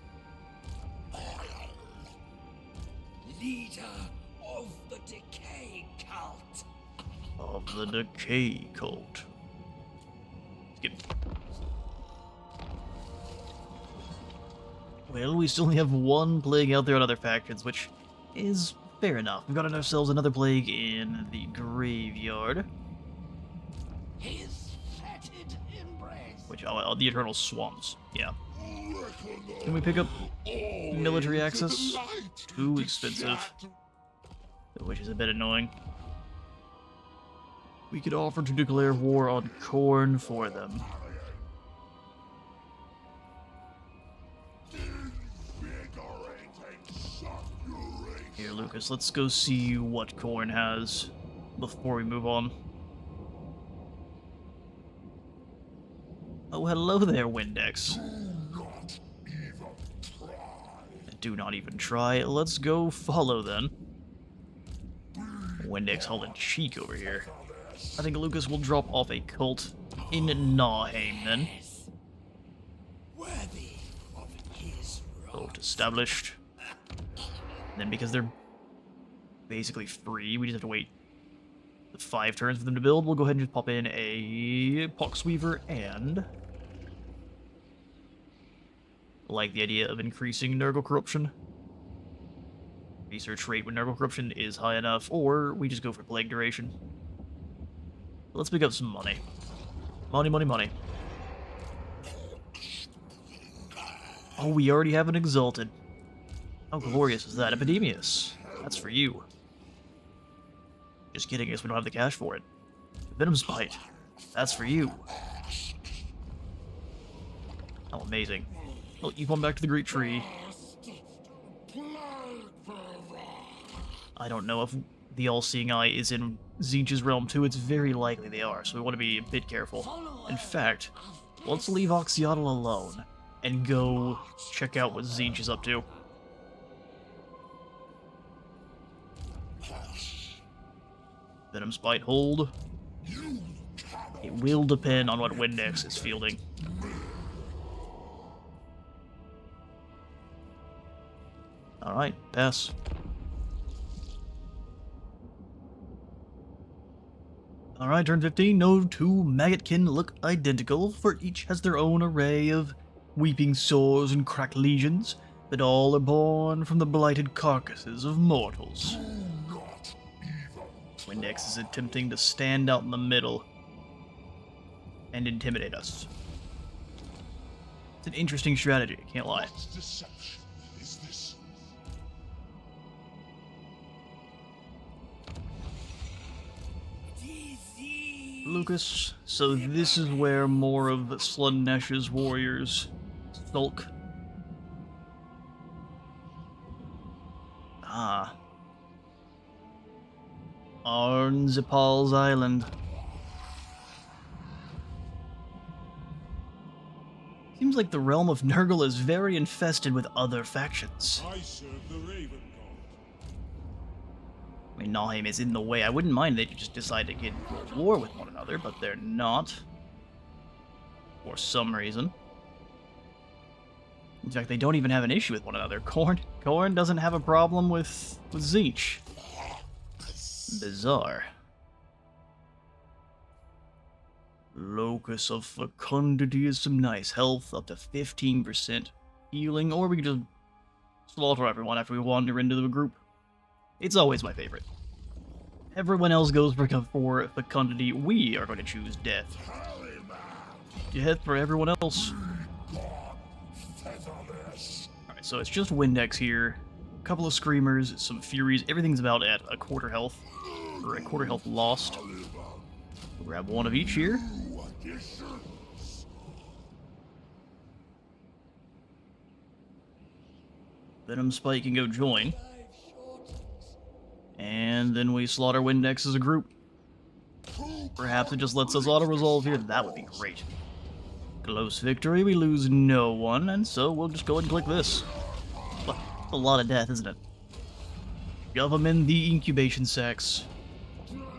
Leader of the Decay Cult. Of the Decay Cult. Skip. Well, we still only have 1 plague out there on other factions, which is fair enough. We've got ourselves another plague in the graveyard. His fetid embrace. Which, the Eternal Swamps. Yeah. Can we pick up military access? Too expensive. Which is a bit annoying. We could offer to declare war on Khorne for them. Here, Lucas, let's go see what Khorne has before we move on. Oh, hello there, Windex. Do not even try. Let's go follow, then. Windex hauling cheek over here. I think Lucas will drop off a cult in Nahheim, then. Worthy of his Cult established. And then because they're basically free, we just have to wait the 5 turns for them to build. We'll go ahead and just pop in a Poxweaver and like the idea of increasing Nurgle corruption. Research rate when Nurgle corruption is high enough, or we just go for plague duration. Let's pick up some money. Money, money, money. Oh, we already have an Exalted. How glorious is that? Epidemius. That's for you. Just kidding, I guess we don't have the cash for it. Venom Spite. That's for you. Oh, amazing. Oh, you come back to the Great Tree. I don't know if the All-Seeing Eye is in Tzeentch's realm too. It's very likely they are, so we want to be a bit careful. In fact, let's leave Oxyotl alone and go check out what Tzeentch is up to. Venom Spite hold. It will depend on what Windex is fielding. Alright, pass. Alright, turn 15. No two Maggotkin look identical, for each has their own array of weeping sores and cracked legions, but all are born from the blighted carcasses of mortals. Windex is attempting to stand out in the middle and intimidate us. It's an interesting strategy, I can't lie. What deception is this? Lucas, so this is where more of Sludnesh's warriors sulk. Ah. Arnzipal's Island. Seems like the realm of Nurgle is very infested with other factions. I serve the Raven God. I mean, Nahim is in the way. I wouldn't mind they just decide to get into war with one another, but they're not. For some reason. In fact, they don't even have an issue with one another. Khorne doesn't have a problem with Tzeentch. Bizarre. Locus of Fecundity is some nice health, up to 15% healing, or we can just slaughter everyone after we wander into the group. It's always my favorite. Everyone else goes for Fecundity, we are going to choose Death. Death for everyone else. Alright, so it's just Windex here, a couple of Screamers, some Furies, everything's about at a quarter health. Or a quarter health lost. We'll grab one of each here. Venom Spite can go join. And then we slaughter Windex as a group. Perhaps it just lets us auto-resolve here. That would be great. Close victory, we lose no one, and so we'll just go ahead and click this. A lot of death, isn't it? Shove them in the incubation sacks.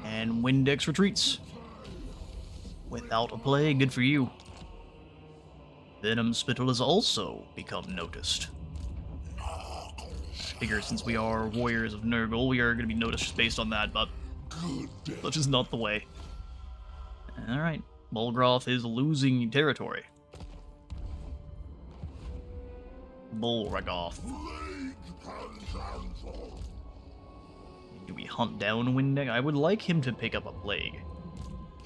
And Windex retreats. Without a plague, good for you. Venom Spittle has also become noticed. I figure since we are warriors of Nurgle, we are going to be noticed just based on that, but that's just not the way. Alright, Bolgroth is losing territory. Bolragoth. Do we hunt down Windex? I would like him to pick up a plague.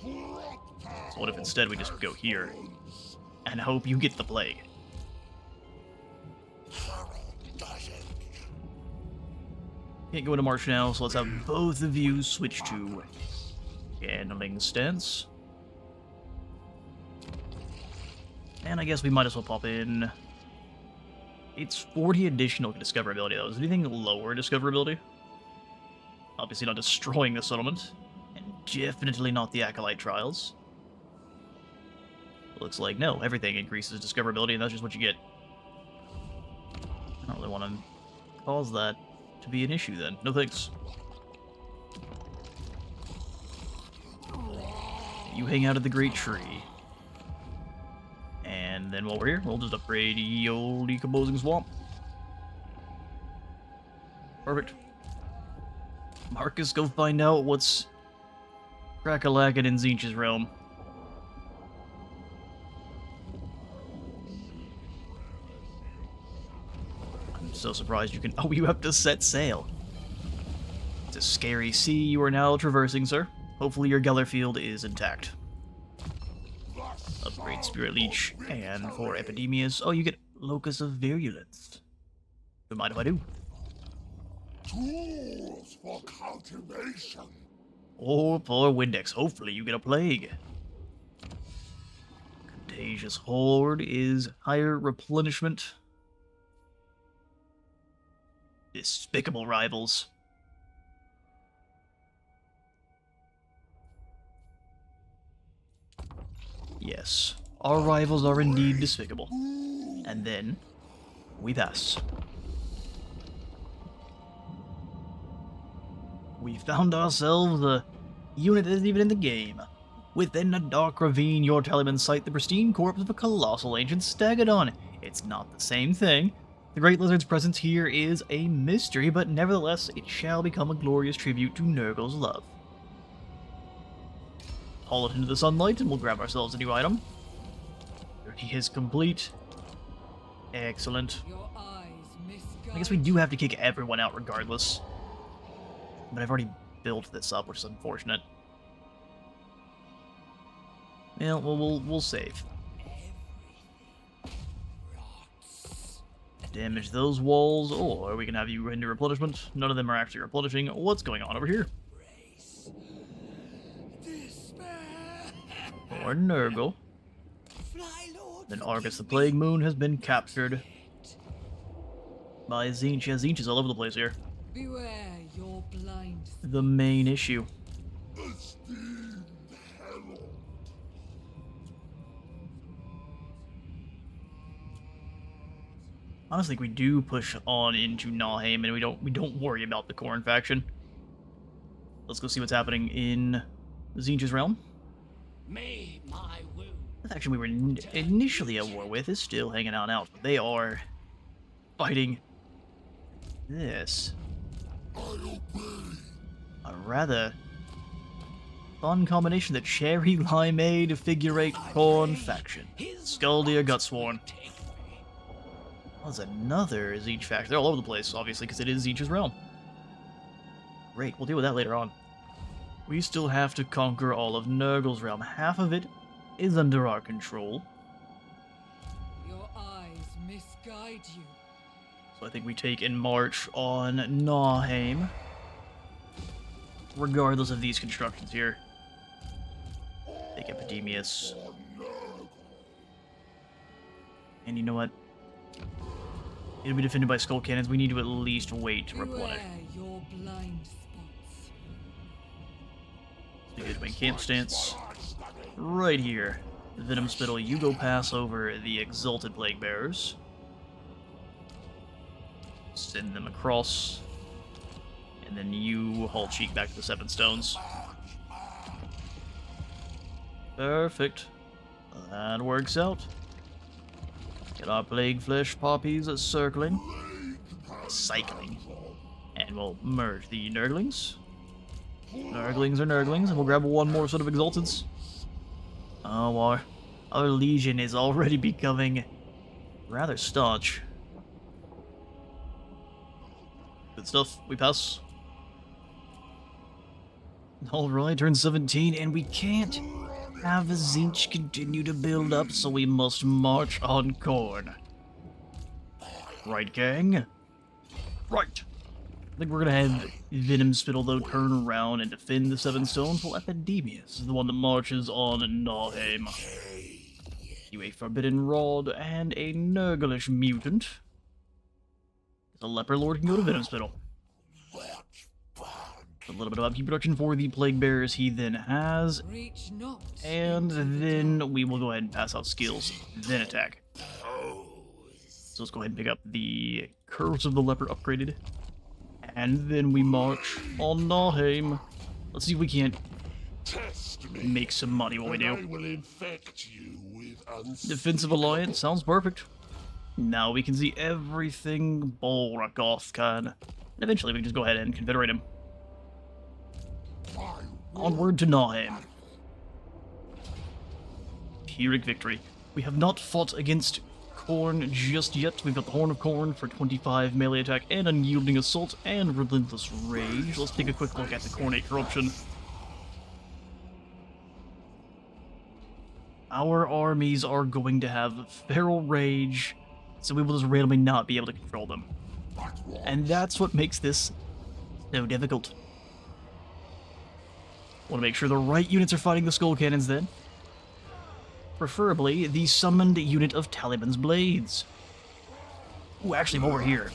So what if instead we just go here and hope you get the plague? Can't go into March now, so let's have both of you switch to Channeling Stance. And I guess we might as well pop in. It's 40 additional discoverability though. Is there anything lower discoverability? Obviously not destroying the settlement. And definitely not the Acolyte Trials. Looks like no, everything increases discoverability and that's just what you get. I don't really want to cause that to be an issue then. No thanks. You hang out at the Great Tree. And then while we're here, we'll just upgrade the old Decomposing Swamp. Perfect. Marcus, go find out what's crack-a-lackin' in Tzeentch's realm. I'm so surprised you can... Oh, you have to set sail. It's a scary sea you are now traversing, sir. Hopefully your Gellerfield is intact. Upgrade Spirit Leech, and for Epidemius... Oh, you get Locus of Virulence. Don't mind if I do. Tools for cultivation. Or for Windex. Hopefully you get a plague. Contagious Horde is higher replenishment. Despicable Rivals. Yes, our rivals are indeed despicable. And then, we pass. We found ourselves a unit that isn't even in the game. Within a dark ravine, your tallymen sight the pristine corpse of a colossal ancient stegodon. It's not the same thing. The Great Lizard's presence here is a mystery, but nevertheless, it shall become a glorious tribute to Nurgle's love. Haul it into the sunlight, and we'll grab ourselves a new item. He is complete. Excellent. I guess we do have to kick everyone out regardless. But I've already built this up, which is unfortunate. Yeah, well, we'll save. Damage those walls, or we can have you into replenishment. None of them are actually replenishing. What's going on over here? Or Nurgle. Then Argus the Plague Moon has been captured by Tzeentch. Yeah, Tzeentch is all over the place here. Beware your blind. The main issue. Esteemed herald. Honestly, we do push on into Nahheim, and we don't worry about the Khorne faction. Let's go see what's happening in Tzeentch's realm. May my wound. The faction we were initially at war with is still hanging out. They are fighting this. A rather fun combination, the Cherry Limeade Figure-8 Khorne faction. Skuldir Gutsworn. There's another Tzeentch faction. They're all over the place, obviously, because it is Tzeentch's realm. Great, we'll deal with that later on. We still have to conquer all of Nurgle's realm. Half of it is under our control. Your eyes misguide you. So I think we take and march on Nahheim. Regardless of these constructions here. Take Epidemius. And you know what? It'll be defended by skull cannons. We need to at least wait to replenish. Beware your blind spots. So good wing camp stance. Right here. Venom Spittle, you go pass over the Exalted Plague Bearers. Send them across. And then you haul Cheek back to the Seven Stones. Perfect. That works out. Get our Plague Flesh Poppies circling. Cycling. And we'll merge the Nurglings. Nurglings are Nurglings, and we'll grab one more set of Exalteds. Oh, our Legion is already becoming rather staunch. Good stuff. We pass. Alright, turn 17, and we can't have the Tzeentch continue to build up, so we must march on Khorne. Right, gang? Right. I think we're gonna have Venom Spittle, though, turn around and defend the Seven Stones, while Epidemius is the one that marches on Nahheim. You a Forbidden Rod and a Nurglish Mutant. The Leper Lord can go to Venom Spittle. A little bit of upkeep production for the Plague Bearers he then has. Reach not. And then we will go ahead and pass out skills, then attack. So let's go ahead and pick up the Curse of the Leper upgraded. And then we march on Nahheim. Let's see if we can't make some money while we do. I will infect you with Defensive Alliance, sounds perfect. Now we can see everything Bolrakoth can. And eventually we can just go ahead and confederate him. Onward to Nahheim. Pyrrhic victory. We have not fought against Khorne just yet. We've got the Horn of Khorne for 25 melee attack and unyielding assault and relentless rage. Let's take a quick look at the Khornate corruption. Our armies are going to have feral rage, so we will just randomly not be able to control them. And that's what makes this so difficult. Want to make sure the right units are fighting the skull cannons then. Preferably the summoned unit of Taliban's blades. Ooh, actually, while we're here,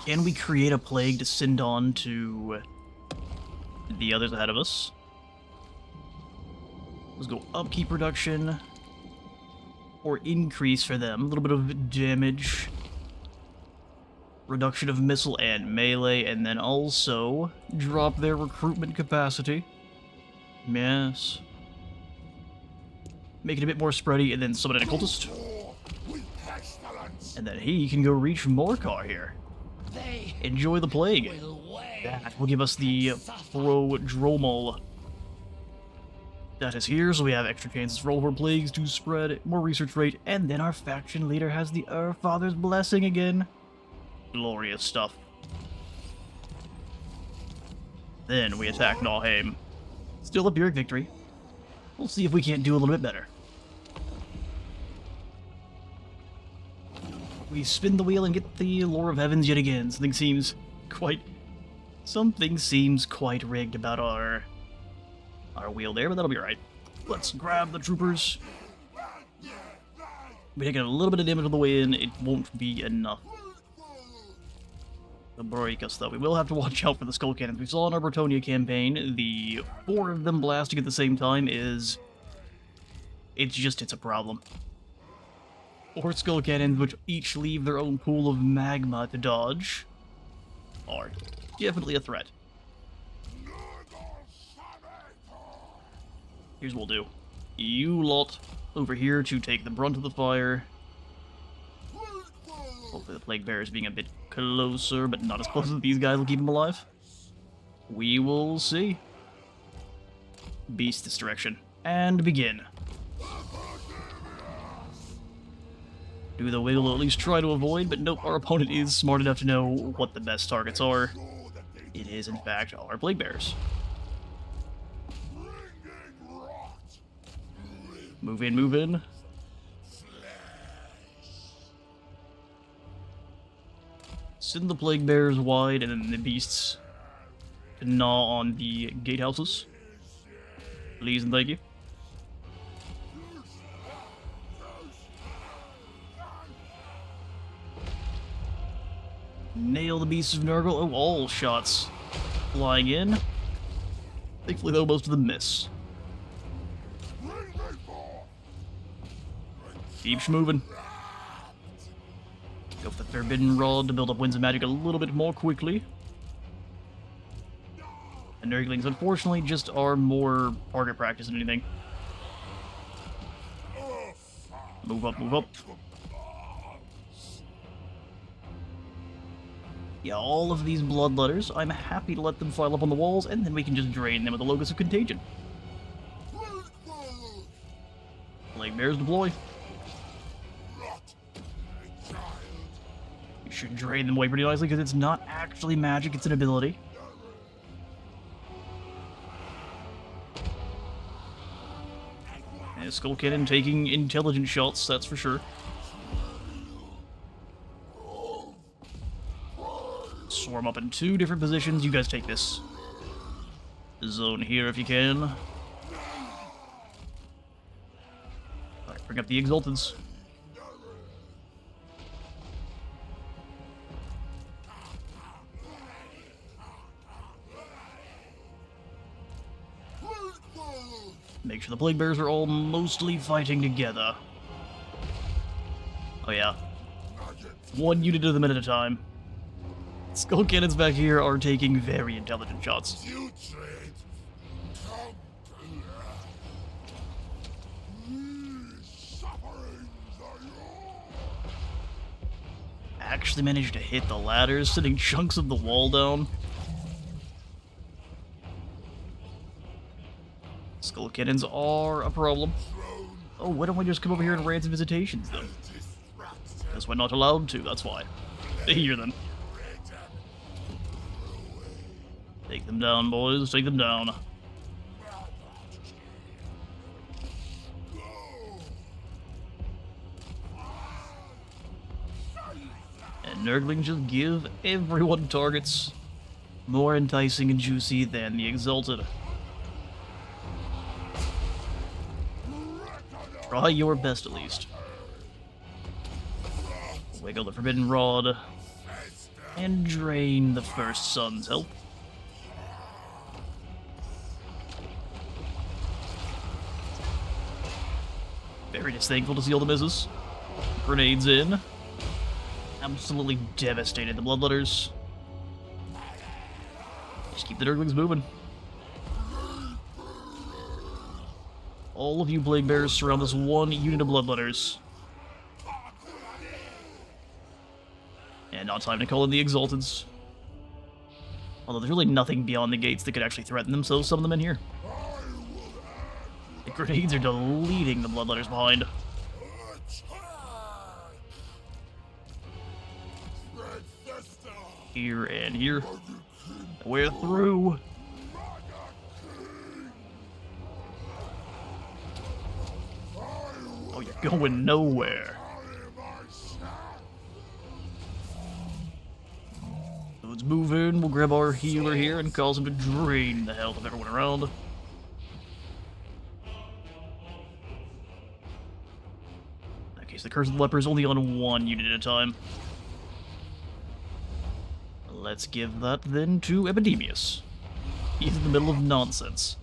can we create a plague to send on to the others ahead of us? Let's go upkeep production, or increase for them. A little bit of damage, reduction of missile and melee, and then also drop their recruitment capacity. Yes. Make it a bit more spready, and then summon an occultist. And then he can go reach Morcar here. Enjoy the plague. That will give us the Prodromal. That is here, so we have extra chances for all of our plagues to spread, more research rate, and then our faction leader has the Father's blessing again. Glorious stuff. Then we attack Nalheim. Still a Pyrrhic victory. We'll see if we can't do a little bit better. We spin the wheel and get the Lore of Heavens yet again. Something seems quite rigged about our wheel there, but that'll be alright. Let's grab the troopers. We're taking a little bit of damage on the way in. It won't be enough to break us, though. We will have to watch out for the skull cannons. We saw in our Bretonia campaign, the 4 of them blasting at the same time it's a problem. 4 skull cannons, which each leave their own pool of magma to dodge, are definitely a threat. Here's what we'll do. You lot over here to take the brunt of the fire. Hopefully the Plague Bearers being a bit closer, but not as close as these guys will keep them alive. We will see. Beast this direction. And begin. Do the wiggle, or at least try to avoid, but nope, our opponent is smart enough to know what the best targets are. It is, in fact, our Plague Bearers. Move in, move in. Send the Plague Bearers wide, and then the beasts to gnaw on the gatehouses. Please and thank you. Nail the beasts of Nurgle. Oh, all shots flying in. Thankfully, though, most of them miss. Keeps moving. Go for the Forbidden Rod to build up Winds of Magic a little bit more quickly. And Nurglings, unfortunately, just are more target practice than anything. Move up, move up. Yeah, all of these Bloodletters, I'm happy to let them file up on the walls, and then we can just drain them with the Locus of Contagion. Plague Bears deploy. You should drain them away pretty nicely, because it's not actually magic, it's an ability. And Skull Cannon taking intelligent shots, that's for sure. Swarm up in 2 different positions. You guys take this zone here if you can. Alright, bring up the Exalteds. Make sure the Plague Bears are all mostly fighting together. Oh yeah. 1 unit of them at a time. Skull Cannons back here are taking very intelligent shots. Actually managed to hit the ladders, sending chunks of the wall down. Skull Cannons are a problem. Oh, why don't we just come over here and ransom visitations, though? Because we're not allowed to, that's why. They hear them. Take them down, boys. Take them down. Nurgling just give everyone targets. More enticing and juicy than the Exalted. Try your best at least. Wiggle the Forbidden Rod. And drain the First Son's health. Very just thankful to see all the misses. Grenades in. Absolutely devastated the Bloodletters. Just keep the Nurglings moving. All of you Plague Bearers surround this one unit of Bloodletters. And not time to call in the Exalteds. Although there's really nothing beyond the gates that could actually threaten them, so summon them in here. The grenades are deleting the Bloodletters behind. Here and here. We're through. Oh, you're going nowhere. So let's move in. We'll grab our healer here and cause him to drain the health of everyone around. In that case, the Curse of the Leper is only on one unit at a time. Let's give that then to Epidemius. He's in the middle of nonsense.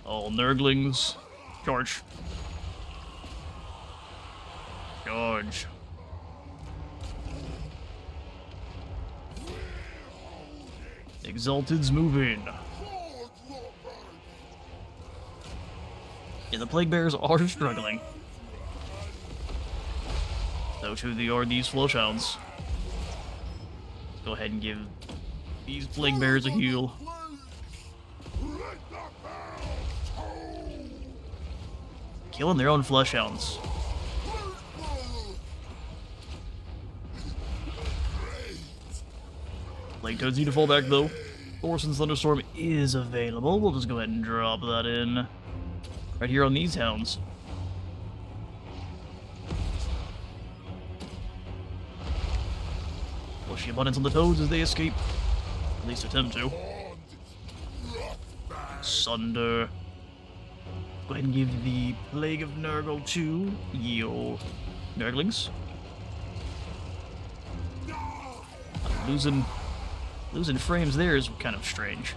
All Nurglings, charge. Charge. Exalteds move in. Yeah, the Plague Bearers are struggling. So too are these Flowshounds. Let's go ahead and give these Plague Bearers a heal. Killing their own Fleshhounds. Plague Toads need to fall back though. Thorson's Thunderstorm is available. We'll just go ahead and drop that in. Right here on these hounds. Push the abundance on the toads as they escape. At least attempt to. Sunder. Go ahead and give the Plague of Nurgle to your Nurglings. Losing frames there is kind of strange.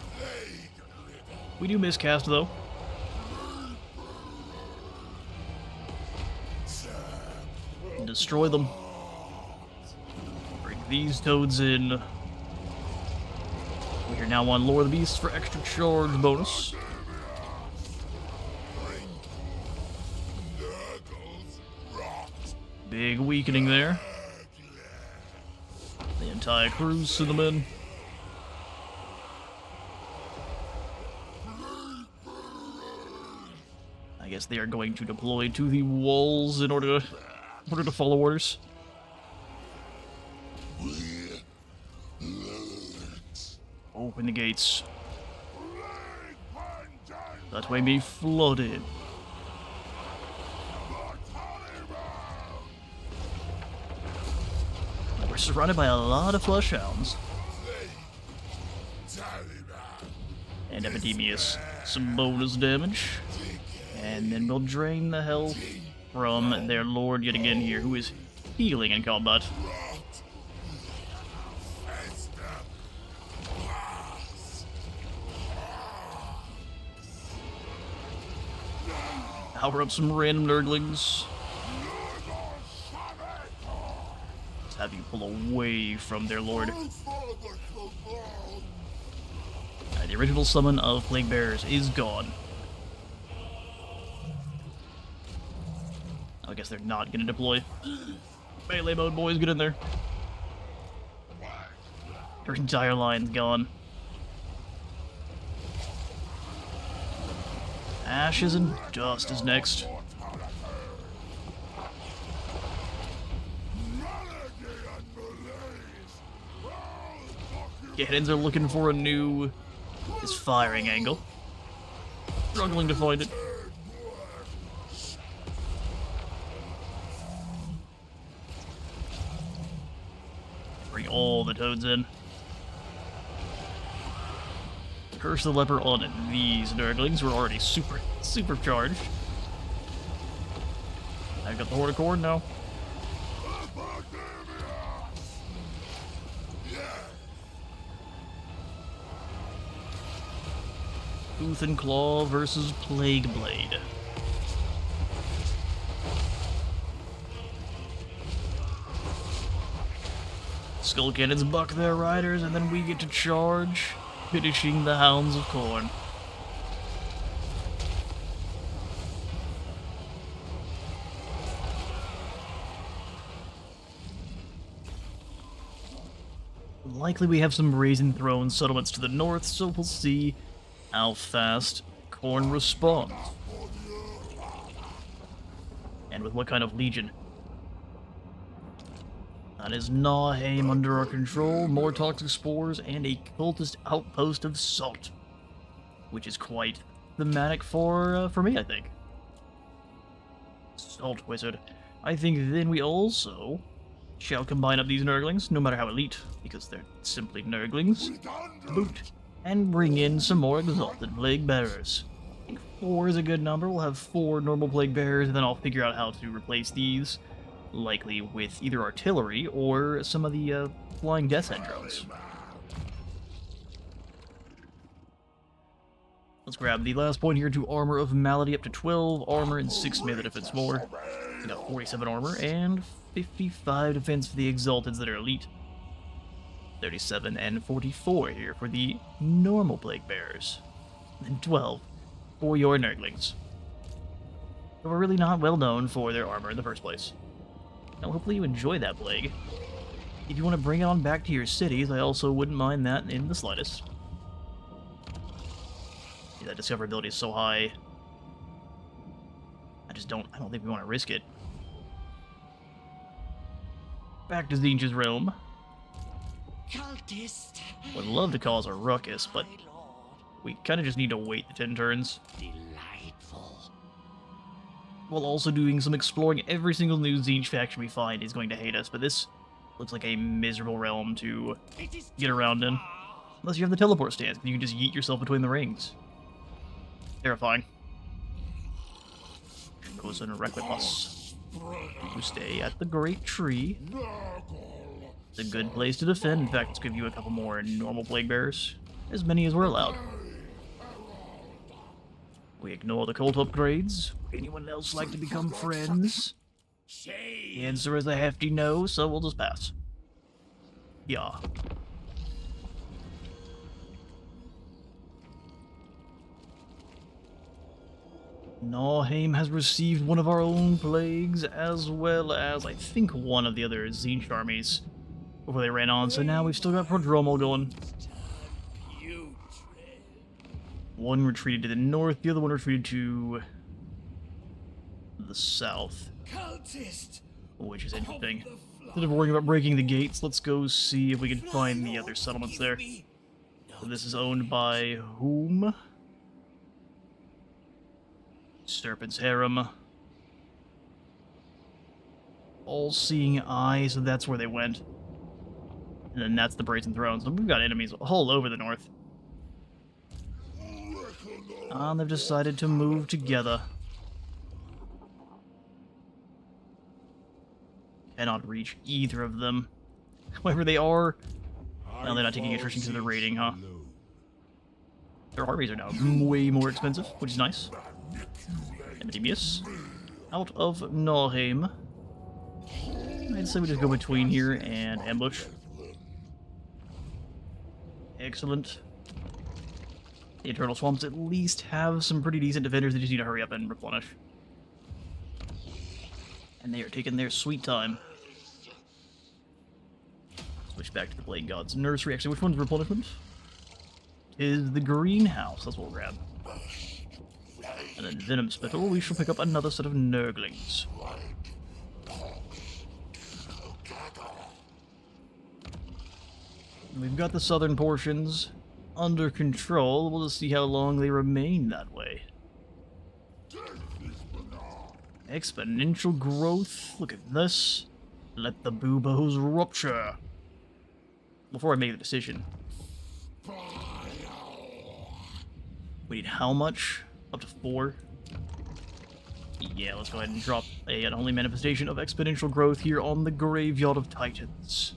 We do miscast though. Destroy them. Bring these toads in. We are now on Lore of the Beasts for extra charge bonus. Big weakening there. The entire crew's to them in. I guess they are going to deploy to the walls in order to follow orders. Open the gates. That way be flooded. We're surrounded by a lot of Fleshhounds. And Epidemius. Some bonus damage. And then we'll drain the health from their lord yet again here, who is healing in combat. Power up some random Nurglings. Let's have you pull away from their lord. The original summon of Plague Bearers is gone. I guess they're not going to deploy. Melee mode, boys, get in there. Your entire line's gone. Ashes and dust is next. Cannons are looking for a new firing angle. Struggling to find it. Bring all the toads in. Curse the leper on these Nurglings who are already super charged. I've got the Horticore, no. Tooth and Claw versus Plague Blade. Skull Cannons buck their riders, and then we get to charge, finishing the Hounds of Khorne. Likely we have some Brazen Throne settlements to the north, so we'll see how fast Khorne responds. And with what kind of legion. That is Nahheim under our control, more toxic spores, and a cultist outpost of salt. Which is quite thematic for me, I think. Salt Wizard. I think then we also shall combine up these Nurglings, no matter how elite, because they're simply Nurglings, boot, and bring in some more Exalted Plague Bearers. I think 4 is a good number. We'll have 4 normal Plague Bearers, and then I'll figure out how to replace these, likely with either artillery or some of the flying Death's Head drones. Let's grab the last point here to Armor of Malady up to 12 armor and 6 melee defense more. We got 47 armor and 55 defense for the Exalteds that are elite. 37 and 44 here for the normal Plague Bearers. And 12 for your Nurglings. Who are really not well known for their armor in the first place. Now hopefully you enjoy that plague. If you want to bring it on back to your cities, I also wouldn't mind that in the slightest. Yeah, that discoverability is so high. I don't think we want to risk it. Back to Tzeentch's realm. Cultist. Would love to cause a ruckus, but My lord. we kind of just need to wait the 10 turns. Delightful. While also doing some exploring. Every single new Tzeentch faction we find is going to hate us, but this looks like a miserable realm to It is get around in. Unless you have the teleport stance, you can just yeet yourself between the rings. Terrifying. Goes in Requipus. You stay at the Great Tree. It's a good place to defend. In fact, let's give you a couple more normal Plague Bearers. As many as we're allowed. We ignore the cult upgrades. Anyone else like to become friends? The answer is a hefty no, so we'll just pass. Yeah. Nahheim has received one of our own plagues, as well as, I think, one of the other Tzeentch armies before they ran on, so now we've still got Prodromal going. One retreated to the north, the other one retreated to the south, which is interesting. Instead of worrying about breaking the gates, let's go see if we can find the other settlements there. So this is owned by whom? Serpent's Harem. All-Seeing Eye, so that's where they went. And then that's the Brazen Throne, so we've got enemies all over the north. They've decided to move together. Cannot reach either of them. However, they are... Now they're not taking attrition to the rating, huh? Their armies are now way more expensive, which is nice. Epidemius. Out of Nahheim. I'd say we just go between here and ambush. Excellent. The Eternal Swamps at least have some pretty decent defenders. They just need to hurry up and replenish. And they are taking their sweet time. Switch back to the Blade God's Nursery. Actually, which one's replenishment? Is the greenhouse. That's what we'll grab. And then Venom Spittle, we shall pick up another set of Nurglings. We've got the southern portions under control. We'll just see how long they remain that way. Exponential growth. Look at this. Let the buboes rupture. before I make the decision, we need how much? Up to 4? Yeah, let's go ahead and drop an unholy manifestation of exponential growth here on the Graveyard of Titans.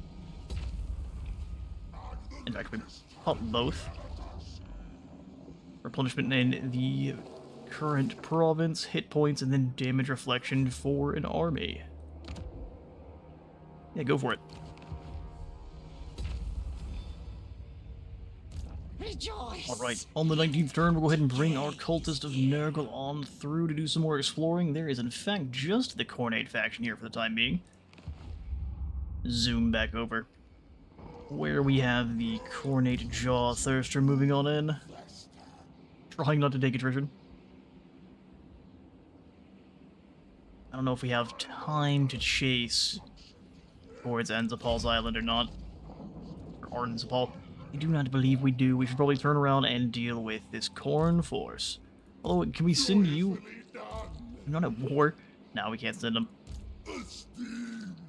In fact, we pop both. Replenishment in the current province, hit points, and then damage reflection for an army. Yeah, go for it. Rejoice. Alright, on the 19th turn, we'll go ahead and bring our Cultist of Nurgle on through to do some more exploring. There is, in fact, just the Cornate faction here for the time being. Zoom back over. Where we have the Cornate Jaw Thirster moving on in. Trying not to take attrition. I don't know if we have time to chase towards Enzapal's Island or not. Or Enzapal. I do not believe we do. We should probably turn around and deal with this Corn Force. Although, can we send you? I'm not at war. No, we can't send them.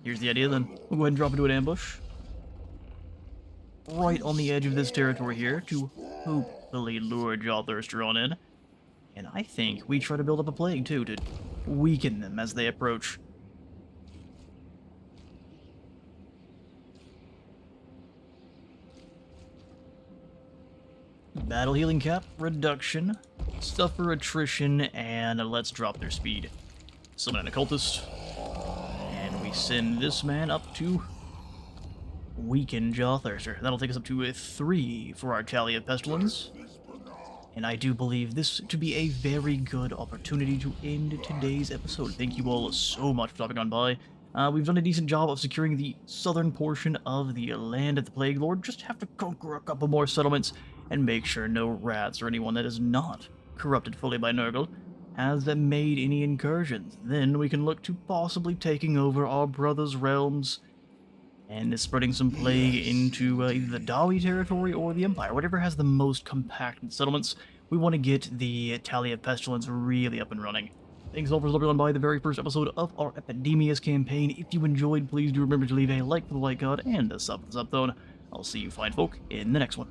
Here's the idea then. We'll go ahead and drop into an ambush. Right on the edge of this territory here to hopefully lure Jawthirster on in. And I think we try to build up a plague too to weaken them as they approach. Battle healing cap reduction, suffer attrition, and let's drop their speed. Summon an occultist, and we send this man up to weaken Jawthirster. That'll take us up to a 3 for our tally of pestilence. And I do believe this to be a very good opportunity to end today's episode. Thank you all so much for stopping on by. We've done a decent job of securing the southern portion of the land of the Plague Lord. Just have to conquer a couple more settlements and make sure no rats or anyone that is not corrupted fully by Nurgle has made any incursions. Then we can look to possibly taking over our brother's realms and spreading some plague into either the Dawi territory or the Empire, whatever has the most compacted settlements. We want to get the Tally of Pestilence really up and running. Thanks all for stopping on by the very first episode of our Epidemius campaign. If you enjoyed, please do remember to leave a like for the like god and a sub for the sub zone. I'll see you fine folk in the next one.